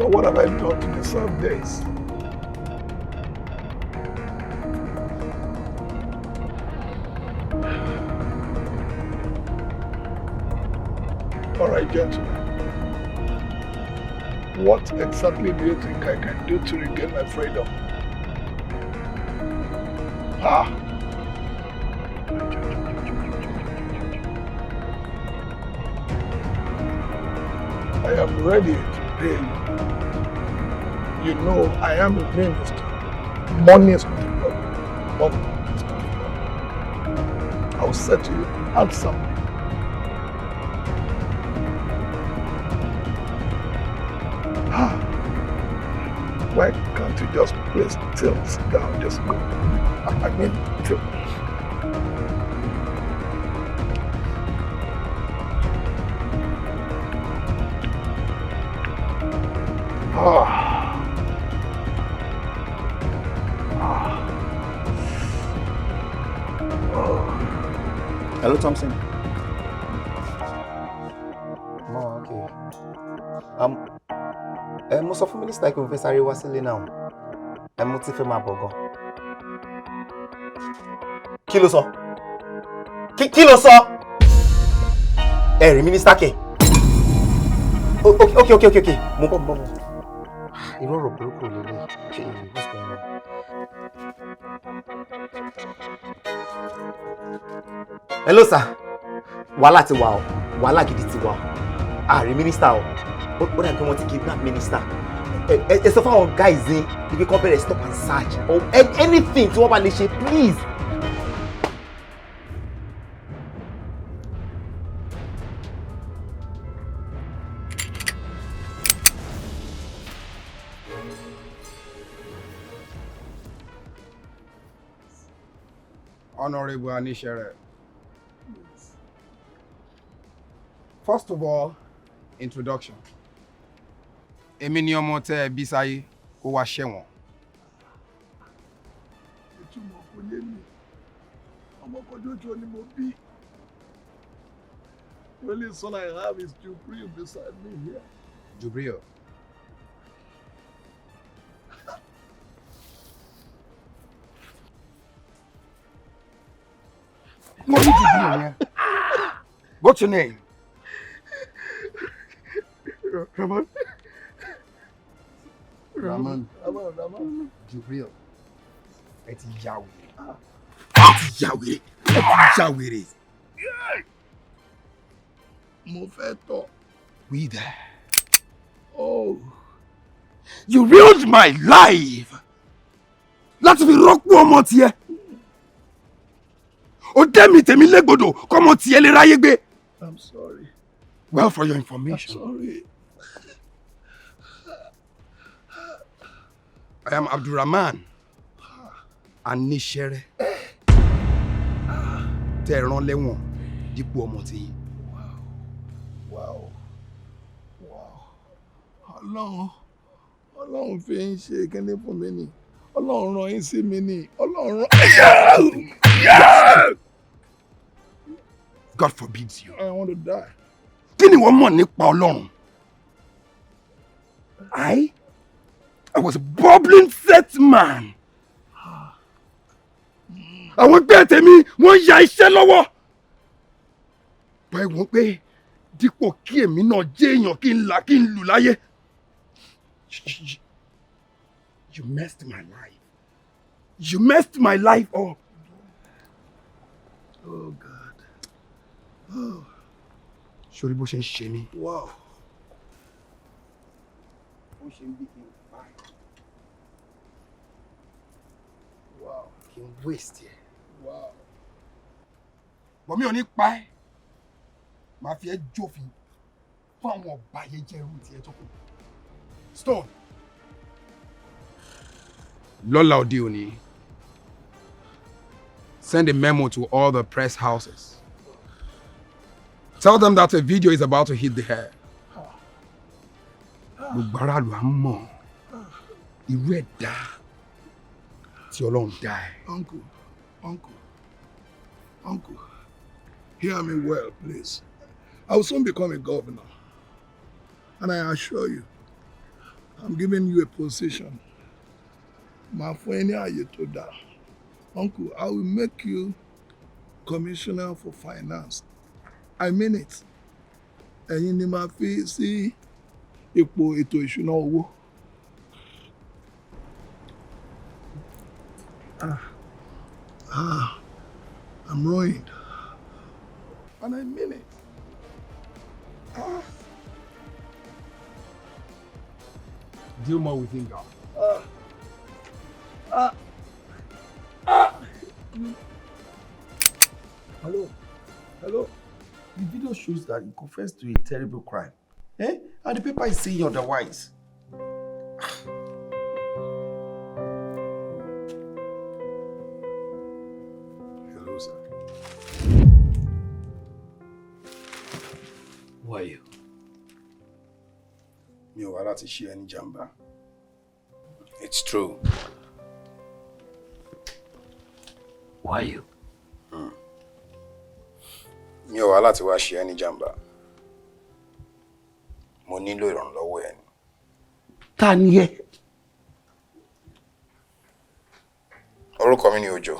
But what have I done to deserve this? All right, gentlemen. What exactly do you think I can do to regain my freedom? I am ready to pay you. You know, I am a minister. Money is not a problem. Money is not a problem. I'll settle you handsomely. Why can't you just please sit down, just go? I mean, till. Hello, Thompson. Oh, okay. Mo sọ fún mínísítà pé mo fẹ́ sáré wá sílé náà. Mo ti fẹ́ máa bọ̀ gan. Kí ló sọ? Kí ló sọ? Ẹ rí mínísítà kẹ̀. Okay. Mo bọ̀. Irú ọ̀rọ̀ burúkú lélẹ̀. What's going on? Hello, sir. Wàhálà ti wà o. Wàhálà gidi ti wà o. Ààrẹ mínísítà o. Ó dàbí pé wọ́n ti kidnap mínísítà. Ẹ sọ fún àwọn guys ní ibi kan bẹ̀rẹ̀ stop and search or anything tí wọ́n bá lè ṣe, please. Honorable Anishere. First of all, introduction. Èmi ni ọmọ tẹ́ bí sáyé kó wá ṣẹ̀wọ̀n. Ìtumọ̀ kò yé mi. Ọmọ kan jójó ni mo bí. The only son I have is Jubril beside me here. Jubril. What did you do here? What's your name? Raman. Raman. Jubril. Ẹ ti ya wèrè. Mo fẹ́ tọ̀. We there. Oh. You ruined my life. Láti fi rọ́pò ọmọ tiẹ̀. Ó dẹ́ mi tèmi légbodò kọ́mọ tiẹ̀ lè ráyé gbé. I'm sorry. Well, for your information. I'm sorry. I am Abdulrahman Anishere. Tẹ́ ẹ rán lẹ́wọ̀n dípò ọmọ tiyín. Wow. Ọlọ́run fi ń ṣe kíní fún mi ni. Ọlọ́run rán yín sí mi ni. Ọlọ́run rán. God forbids you. I want to die. Kí ni wọ́n mọ̀ nípa Ọlọ́run? I was a bubbling set man. Àwọn ẹgbẹ́ tèmi wọ́n ya iṣẹ́ lọ́wọ́. Báyìí wọ́n pé dípò kí èmi náà jẹ́ èèyàn kí n là kí n lù láyé. You messed my life. You messed my life up. Oh God. Oh. Sori bó ṣe ń ṣe mí. Wow. Bó ṣe ń bí kí n pa ẹ́. Wow. Kí n waste ẹ̀. Wow. Bọ̀ mi ò ní pa ẹ́. Màá fi ẹ́ jófin fún àwọn ọ̀bàyéjẹ́ irú tiẹ̀ tó kù. Stone. Lọ́la òde òní. Send a memo to all the press houses. Tell them that a video is about to hit the air. Gbogbo aráàlú á mọ̀ irú ẹ̀dá tí Ọlọ́run dá ẹ. Uncle, hear me well, please. I will soon become a governor. And I assure you, I'm giving you a position. Màá fún ẹ ní àyè tó dáa. Uncle, I will make you commissioner for finance. I mean it. Ẹ̀yin ni màá fi sí ipò ètò ìṣúná owó. I'm ruined. And I mean it. Deal more with him, God. Hello. The video shows that he confessed to a terrible crime. And the paper is saying otherwise. Hello, sir. Who are you? Mi ò wá láti ṣe ẹni jàmbá. It's true. Who are you? Mi ò wá láti wá ṣe ẹni jàmbá. Mo nílò ìrànlọ́wọ́ ẹ ni. Ta ni ẹ? Orúkọ mi ni Òjó.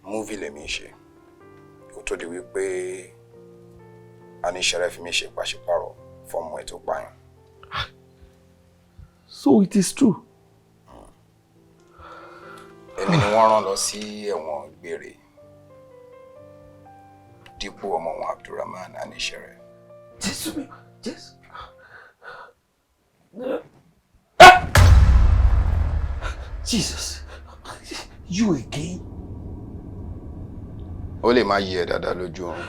Múvì lèmi ṣe. Ó tó di wípé a ní ṣẹrẹ fi mi ṣe pàṣípàrọ̀ fọ́ọ̀mù ẹ̀ tó pààyàn. So it is true. Èmi ni wọ́n rán lọ sí ẹ̀wọ̀n gbére dípò ọmọ wọn Abdulrahman Anishere. Yes. Jesus. You again? Ó lè má yí ẹ dáadáa lójú ọ̀run.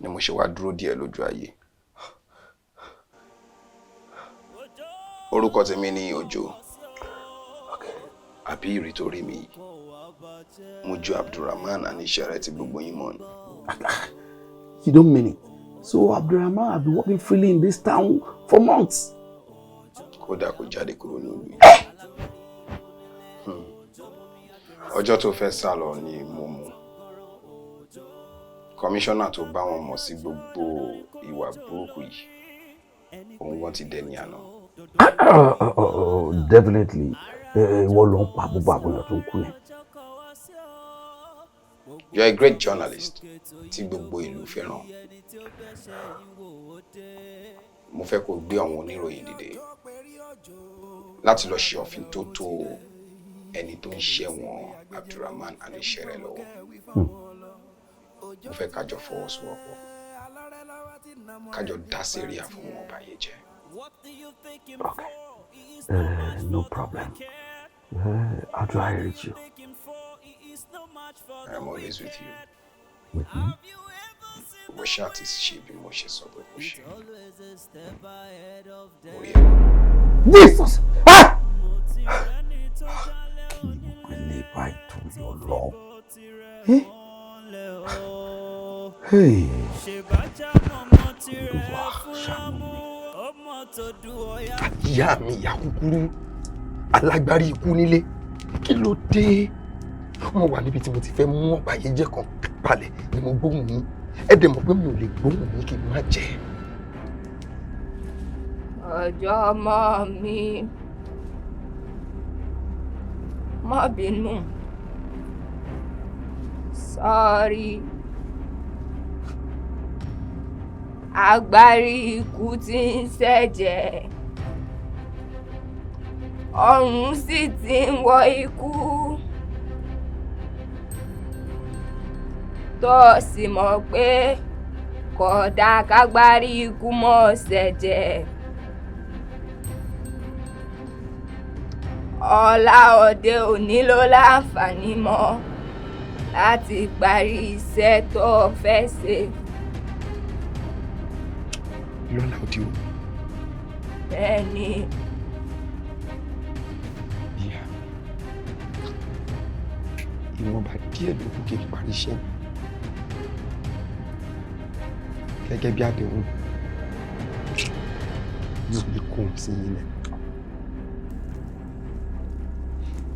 Ni mo ṣe wá dúró díẹ̀ lójú ayé. Orúkọ tèmi ni Òjó. Àbí ìrì tó rí mi yìí. Mo ju Abdulrahman Anishere tí gbogbo yín mọ̀ ni. You don't mean it. So Abdulrahman has been working freely in this town for months. Kódà kó jáde kúrò nílùú yìí. Ọjọ́ tó fẹ́ sá lọ ni mo mú. Kọmíṣánná tó bá wọn mọ̀ sí gbogbo ìwà burúkú yìí. Òun wọ́n ti dẹni àná. Definitely. Ìwọ ló ń pa gbogbo àbúyọ tó ń kú yẹn. You are a great journalist tí gbogbo ìlú fẹ́ràn. Mo fẹ́ kó gbé àwọn oníròyìn dìde láti lọ ṣe òfin tó tó ẹni tó ń ṣẹ̀wọ̀n Abdulrahman Anishere lọ́wọ́. Mo fẹ́ kájọ fọwọ́sowọ́pọ̀, kájọ dá sẹ́ríà fún wọn báyé jẹ́. Okay. No problem. How do I reach you? I'm always with you. With me? Mo ṣáà ti ṣe bí mo ṣe sọ pé kò ṣe. Jesus! Ah! Kí ni mo pè lè bá ìtòrí ọlọ́run? Hey! Olúwa ṣàánú mi. Ìyá mi ìyá kúkúrú, alágbárííkú nílé, kí ló dé? Mo wà níbi tí mo ti fẹ́ mú ọ̀bàyéjẹ́ kan palẹ̀ ni mo gbóhùn yín. Ẹ dẹ̀ mọ̀ pé mi ò lè gbóhùn yín kí n má jẹ́. Ọjọ́ ọmọ mi, má bínú. Sorry. Agbárííkú tí ń ṣẹ̀jẹ̀, ọ̀run sì ti ń wọ ikú. Tó sì mọ̀ pé kódà kágbárííkú mọ́ ṣẹ̀jẹ̀. Ọlá òde òní ló láǹfààní mọ́ láti parí iṣẹ́ tó fẹ́ ṣe. Lọ́la òde òní. Bẹ́ẹ̀ni. Ìyá mi, ìwọ̀nba díẹ̀ ló kù kí n parí iṣẹ́ mi. Gẹ́gẹ́ bí àdéhùn, yóò lè kó ohun sí yín lẹ̀.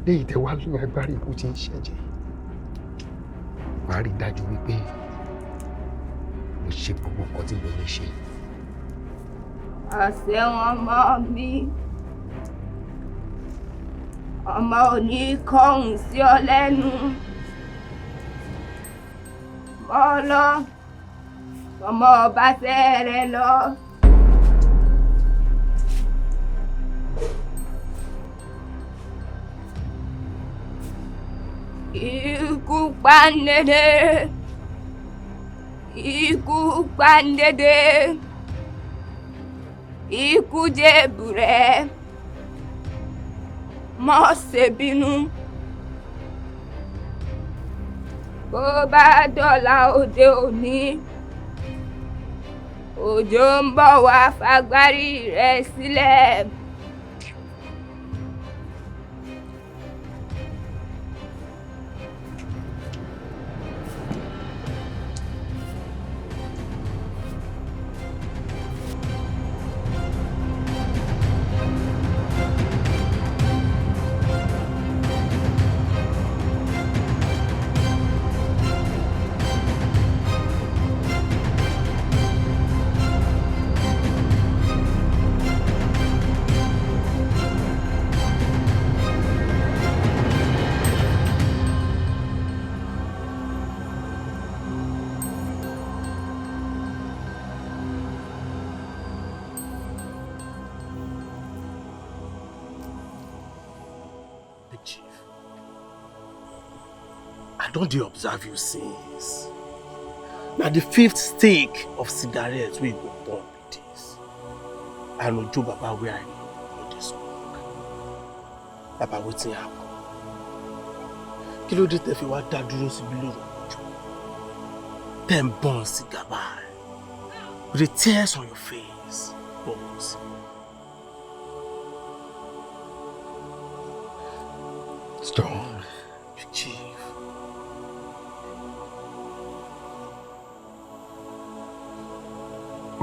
Léyìí tẹ́ wá lóyún Agbárííkú tí ń ṣẹ̀jẹ̀. Màá rí dájú wípé mo ṣe gbogbo nǹkan tí mo lè ṣe. Àṣẹ wọn mọ́ mi. Ọmọ ò ní kọ̀hún sí ọ lẹ́nu. Mọ́ lọ. Ọmọ ọba fẹ́rẹ̀ lọ. Ikú pandede. Ikú pandede. Ikú jẹ̀bùrẹ́. Má ṣe bínú. Bó bá dọ̀la òde òní, òjò ń bọ̀ wá fagbárí rẹ̀ sílẹ̀. I don't dey observe you since. Now the 5th stick of cigarette we go burn with this. I know Joe Baba where I know this smoke. Baba, wetin happen? Kí ló dé tẹ́ fi wá dá dúró síbi lóru ọjọ́? Tẹ́ ń burn cigar báyìí. With the tears on your face. Bones. Stone. Chief.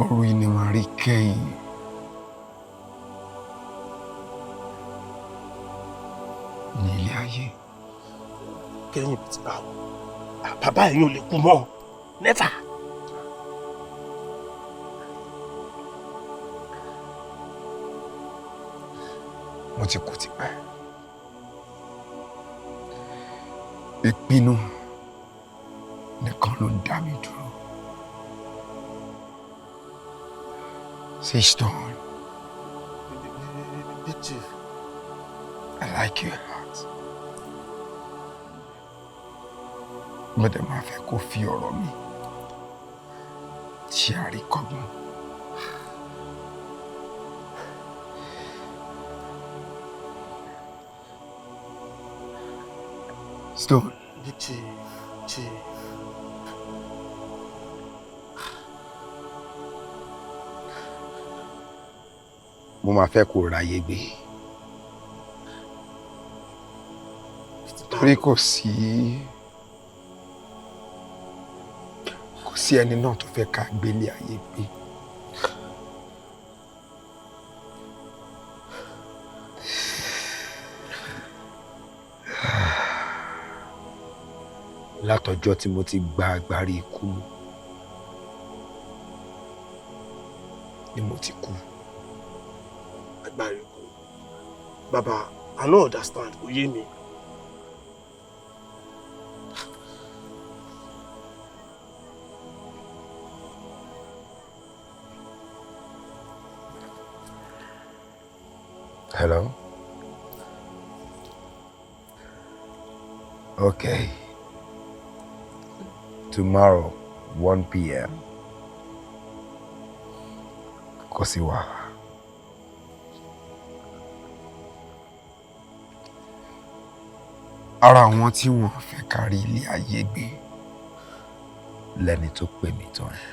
Ọ̀rọ̀ yìí ni màá rí kẹ́yìn. Ní ilé ayé. Kẹ́yìn bí ti bá wọ. Bàbá ẹ̀yin ò lè kú mọ́. Never. Mo ti kú tipẹ́. Ìpinnu nìkan ló ń dá mi dúró. Say Stone. Chief. I like you a lot. Mo dẹ̀ máa fẹ́ kó fi ọ̀rọ̀ mi ṣe àríkọ́gbọ́n. Stone. Chief. Mo máa fẹ́ kó ráyé gbé. Torí kò sí ẹni náà tó fẹ́ ká gbélé ayé gbé. Látọjọ́ tí mo ti gba Agbárííkú ni mo ti kú. Agbárííkú. Baba, I no understand. Kò yé mi. Hello? Okay. Tomorrow, 1 p.m. Kò sí wàhálà. Ara àwọn tí wọ́n fẹ́ kárí ilé ayé gbé lẹ́ni tó pè mí tán ẹ̀.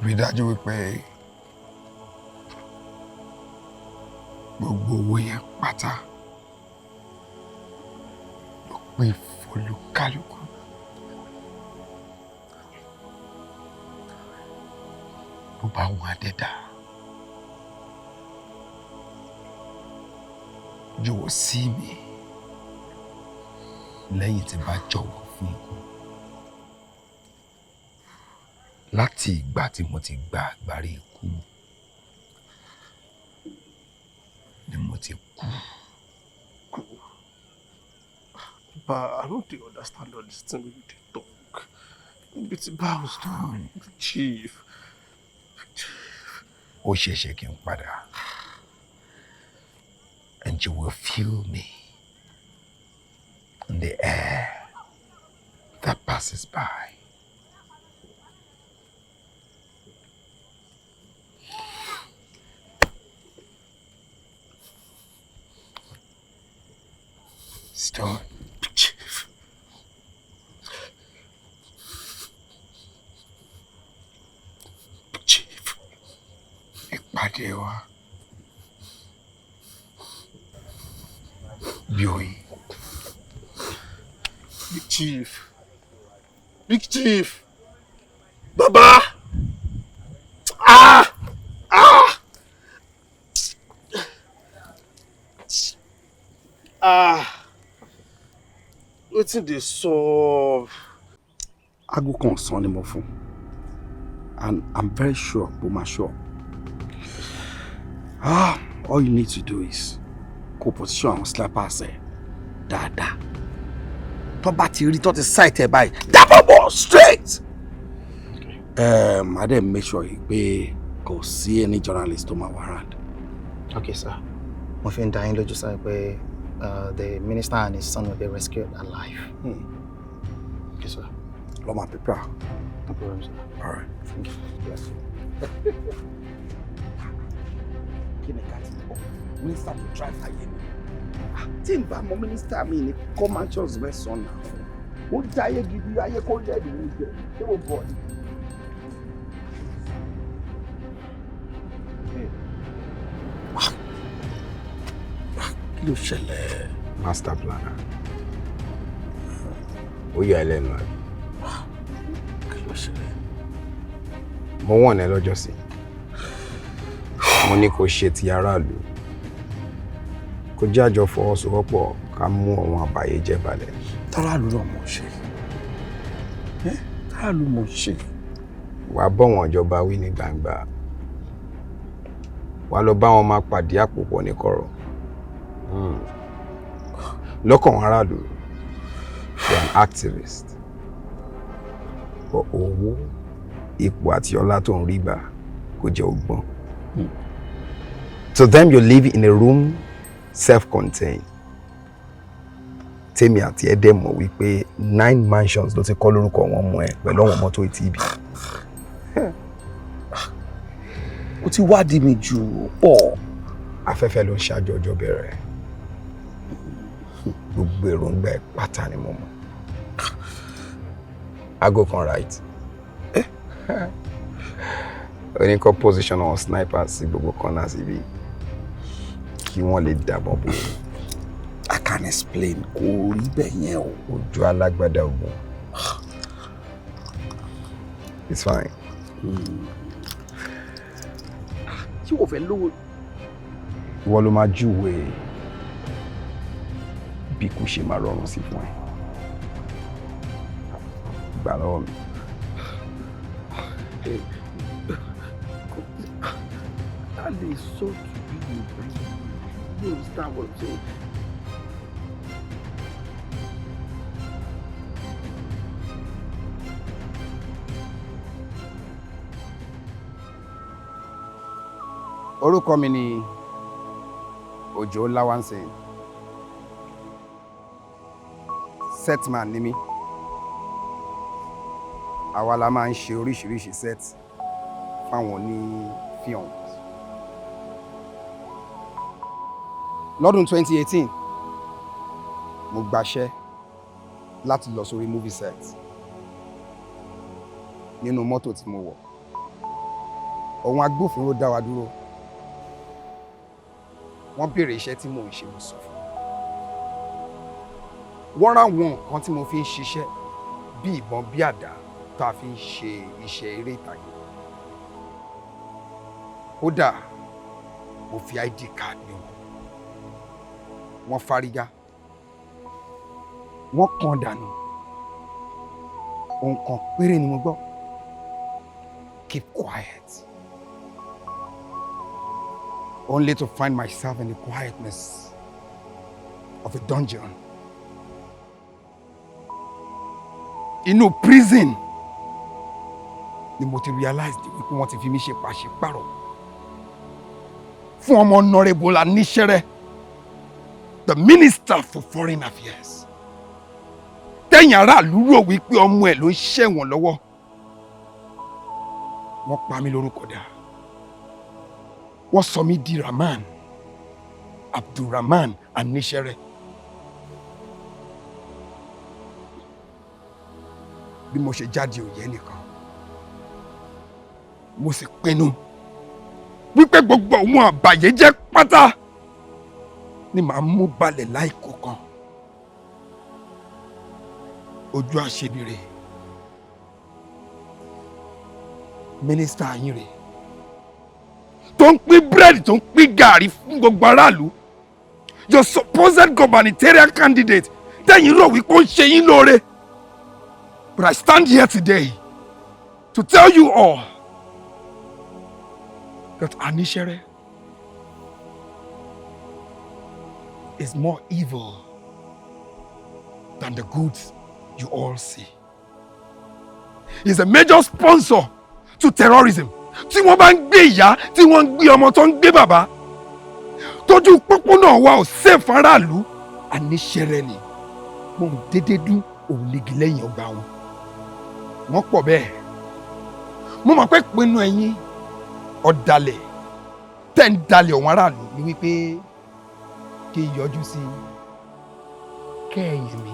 Rí dájú wípé gbogbo owó yẹn pátá ló pín fólúkálùkù. Bó bá wọn Adẹ́dà, you will see me lẹ́yìn tí bá jọ̀wọ́ fún ikú. Láti ìgbà tí mo ti gba Agbárííkú ni mo ti kú. But I don't think understand all this thing we dey talk. It's about down, Chief. Ó ṣẹ̀ṣẹ̀ kí n padà. And you will feel me in the air that passes by. Stone. Chief. Chief. Ìpàdé wa. Bíoyì. Big Chief. Big Chief. Baba. Ah! Ah! Ah! Wetin dey solve? Aago kan ọ̀sán ni mo fún. And I'm very sure, Boma sure. All you need to do is kó position àwọn slappers ẹ̀ dáadáa. Tó bá ti rí tó ti sight ẹ̀ báyìí, dábọ̀ bọ̀ straight. I then make sure pé kò sí any journalist tó máa wà around. Okay, sir. Mo fi ń dá yín lójú sir pé the minister and his son will be rescued alive. Okay, sir. Loma prepare. No problem, sir. All right. Thank you. Yes. Kí ni ká ti bọ̀? Minister to drive ayé mi. Tí n bá mọ minister mi ní commercials mẹ́sàn-án náà. Ó jẹ́ ayé gidi, ayé kó jẹ́ ìdílé jẹ. Ṣé o bọ̀ ni? Kí ló ṣẹlẹ̀? Master planner. Ó yà ẹ́ lẹ́nu àbí? Kí ló ṣẹlẹ̀? Mo wọ̀n ẹ́ lọ́jọ́ sí. Mo ní kó ṣe ti aráàlú. Kó jẹ́ àjọ fọwọ́sowọ́pọ̀ ká mú àwọn àbáyéjẹ́ balẹ̀. Táràlú náà mọ̀ ṣe. Táràlú mọ̀ ṣe. Wà á bọ̀ wọ́n ìjọba wí ní gbangba. Wà á lọ bá wọn máa pàdé àpòpọ̀ ní kọ̀rọ̀. Lọ́kàn aráàlú, you are an activist. But owó, ipò àti ọlá tó ń rí gbà kò jẹ́ ọgbọ́n. To them you live in a room self-contained. Tèmi àti ẹ̀dẹ̀ mọ̀ wípé 9 mansions ló ti kọ́ lórúkọ wọn mọ́ ẹ pẹ̀lú àwọn mọ́tò ìtìbí. Ó ti wádìí mi jù pọ̀. Afẹ́fẹ́ ló ń ṣáájú ọjọ́ bẹ̀rẹ̀. Gbogbo èròǹgbà ẹ̀ pátá ni mo mọ̀. Aago kan right. Oníkọ́ position àwọn snipers sí gbogbo corners ibi kí wọ́n lè dàbọ̀ bò. I can explain. Kò rí bẹ́ẹ̀ yẹn o. Ojú alágbádá ogun. It's fine. Tí o fẹ́ lówó. Ìwọ ló máa júwe bí kò ṣe máa rọrùn sí fún ẹ. Gbà lọ́wọ́ mi. That is so to be you, bro. You understand what I'm saying? Orúkọ mi ni Òjó Láwánsìn. Setman ni mí. Àwa la máa ń ṣe oríṣiríṣi set fáwọn ní films. Lọ́dún 2018, mo gbaṣẹ́ láti lọ sórí movie set nínú mọ́tò tí mo wọ̀. Àwọn agbófinró dá wa dúró. Wọ́n béèrè iṣẹ́ tí mò ń ṣe mo sọ fún wọn. Wọ́n rán àwọn nǹkan tí mo fi ń ṣiṣẹ́ bí ìbọn bí àdá tá a fi ń ṣe iṣẹ́ eré ìtàgé. Kódà mo fi ID card mi wọ́n fárígá. wọ́n kàn dànù. Ohun kan péré ni mo gbọ́. Keep quiet. Only to find myself in the quietness of a dungeon. Inú prison ni mo ti realize wípé wọ́n ti fi mí ṣe pàṣípàrọ̀ fún ọmọ Honorable Aníṣẹ́rẹ́, the Minister for Foreign Affairs. Tẹ̀yìn aráàlú rò wípé ọmọ ẹ̀ ló ń ṣẹ̀wọ̀n lọ́wọ́. Wọ́n pa mí lórúkọ dà. Wọ́n sọ mí di Rahman, Abdulrahman Aníṣẹ́rẹ́. Bí mo ṣe jáde òye nìkan, mo sì pinnu wípé gbogbo àwọn àbàyéjẹ́ pátá ni màá mú balẹ̀ láìkó kan. Ojú àṣebìrè, mínísítà yín rèé tó ń pín búrẹ́dì tó ń pín gàrí fún gbogbo aráàlú. Your supposed gubernatorial candidate tẹ̀yìn rò wípé ó ń ṣe yín lóore. But I stand here today to tell you all that Aníṣẹ́rẹ́ is more evil than the goods you all see. He's a major sponsor to terrorism. Tí wọ́n bá ń gbé ìyá, tí wọ́n ń gbé ọmọ tó ń gbé bàbá, tójú pópónà wa ò safe aráàlú, Aníṣẹ́rẹ́ ni. Mo ń dédé dún òun legi lẹ́yìn ọgbà wọn. Wọ́n pọ̀ bẹ́ẹ̀. Mo mọ̀ pé pinnu ẹ̀yin ọ̀dàlẹ̀ tẹ́ ń dalẹ̀ ọ̀wọ́n aráàlú ni wípé kí n yọjú sí kẹ́ẹ̀yìn mi.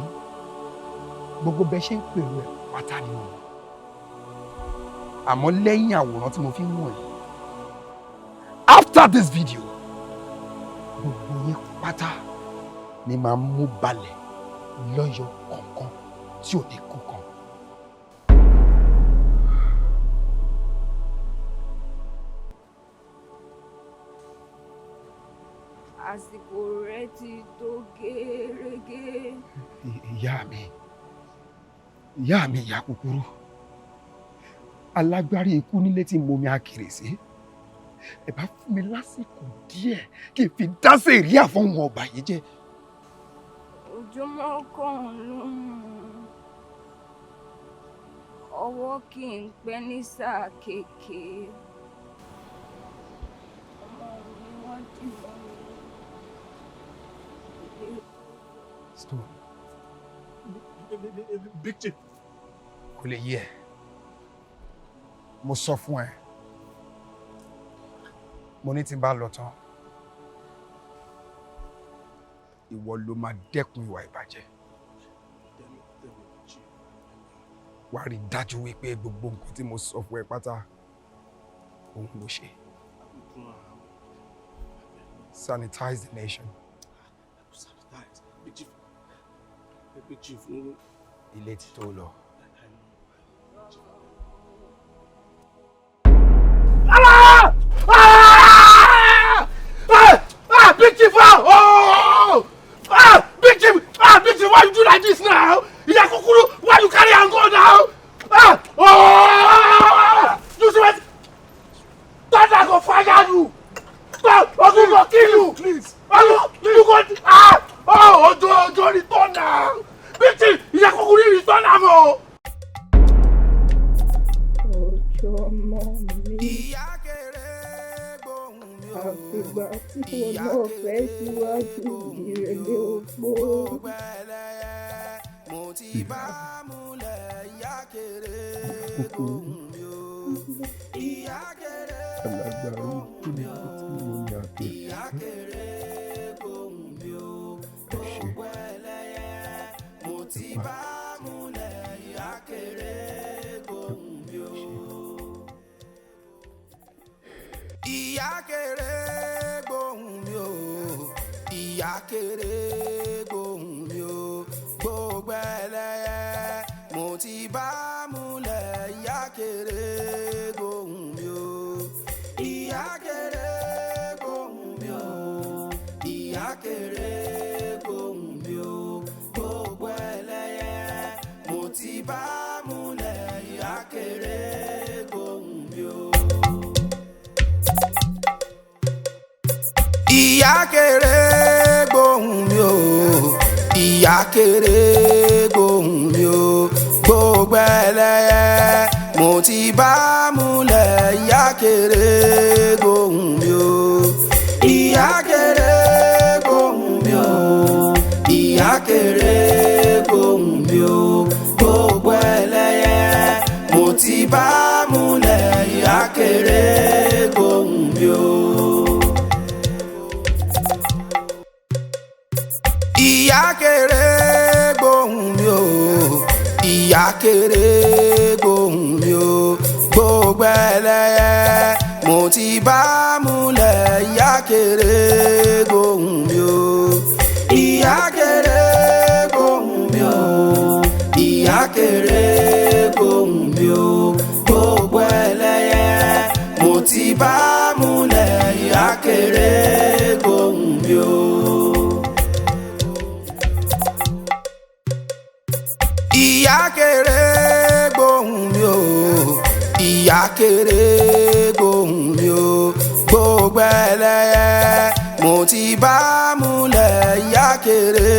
Gbogbo bẹ́ẹ̀ ṣe ń pèrò ẹ̀ pátá ni mo. Àmọ́ lẹ́yìn àwòrán tí mo fi ń wọ̀nyí, after this video, gbogbo yín pátá ni màá mú balẹ̀ lọ́yọ̀ kọ̀ọ̀kan tí ò ní kú kan. Àsìkò rẹ̀ ti tó gẹ́rẹ́gẹ́. Ìyá mi ìyá kúkúrú. Alágbárííkú nílé tí mo mi akèrè sí. Ẹ bá fún mi lásìkò díẹ̀ kí n fi dá sèríà fún wọn ọba yìí jẹ́. Ojúmọ́ kan ló mú ọwọ́ kí n pẹ́ ní sáà kéèké. Ọmọ mi wọ́n dì mọ́ mi. Stone. Big Chief. Kò lè yé ẹ. Mo sọ fún ẹ. Mo ní tí n bá lọ tán. Ìwọ ló máa dẹ́kun ìwà ìbàjẹ́. Wà á rí dájú wípé gbogbo nǹkan tí mo sọ fún ẹ pátá òun ló ṣe. Sanitize the nation. Big Chief. Ilé ti tó lọ. Big Chief! Big Chief! Big Chief, why you do like this now? Ìyá kúkúrú, why you carry am go now? You see what? Thunder go fire you! Ogun go kill you! Please! You go... Ojo return now! Big Chief, ìyá kúkúrú return am o! Ojo ọmọ mi. Àfìgbà tí wọn náà fẹ́ síwájú ìrẹ̀lẹ̀ òpó. Agbárííkú ni tí mo yà pé. Ìyá kéré gbóhùn mi o, ìyá kéré gbóhùn mi o, gbogbo ẹlẹ́yẹ mo ti bá múlẹ̀. Ìyá kéré gbóhùn mi o, ìyá kéré gbóhùn mi o, ìyá kéré gbóhùn mi o, gbogbo ẹlẹ́yẹ. ìyá kéré gbóhùn mi o ìyá kéré gbóhùn mi o gbogbo ẹlẹ́yẹ mo ti bá múlẹ̀ ìyá kéré gbóhùn mi o ìyá kéré gbóhùn mi o ìyá kéré gbóhùn mi o gbogbo ẹlẹ́yẹ mo ti bá múlẹ̀ ìyá kéré gbóhùn mi o. ìyá kéré gbóhùn mi o ìyá kéré gbóhùn mi o gbogbo ẹlẹ́yẹ mo ti bá múlẹ̀ ìyá kéré gbóhùn mi o ìyá kéré gbóhùn mi o ìyá kéré gbóhùn mi o gbogbo ẹlẹ́yẹ mo ti bá múlẹ̀ ìyá kéré gbóhùn mi o. ìyá kéré gbóhùn mi o ìyá kéré gbóhùn mi o gbogbo ẹlẹ́yẹ mo ti bá múlẹ̀ ìyá kéré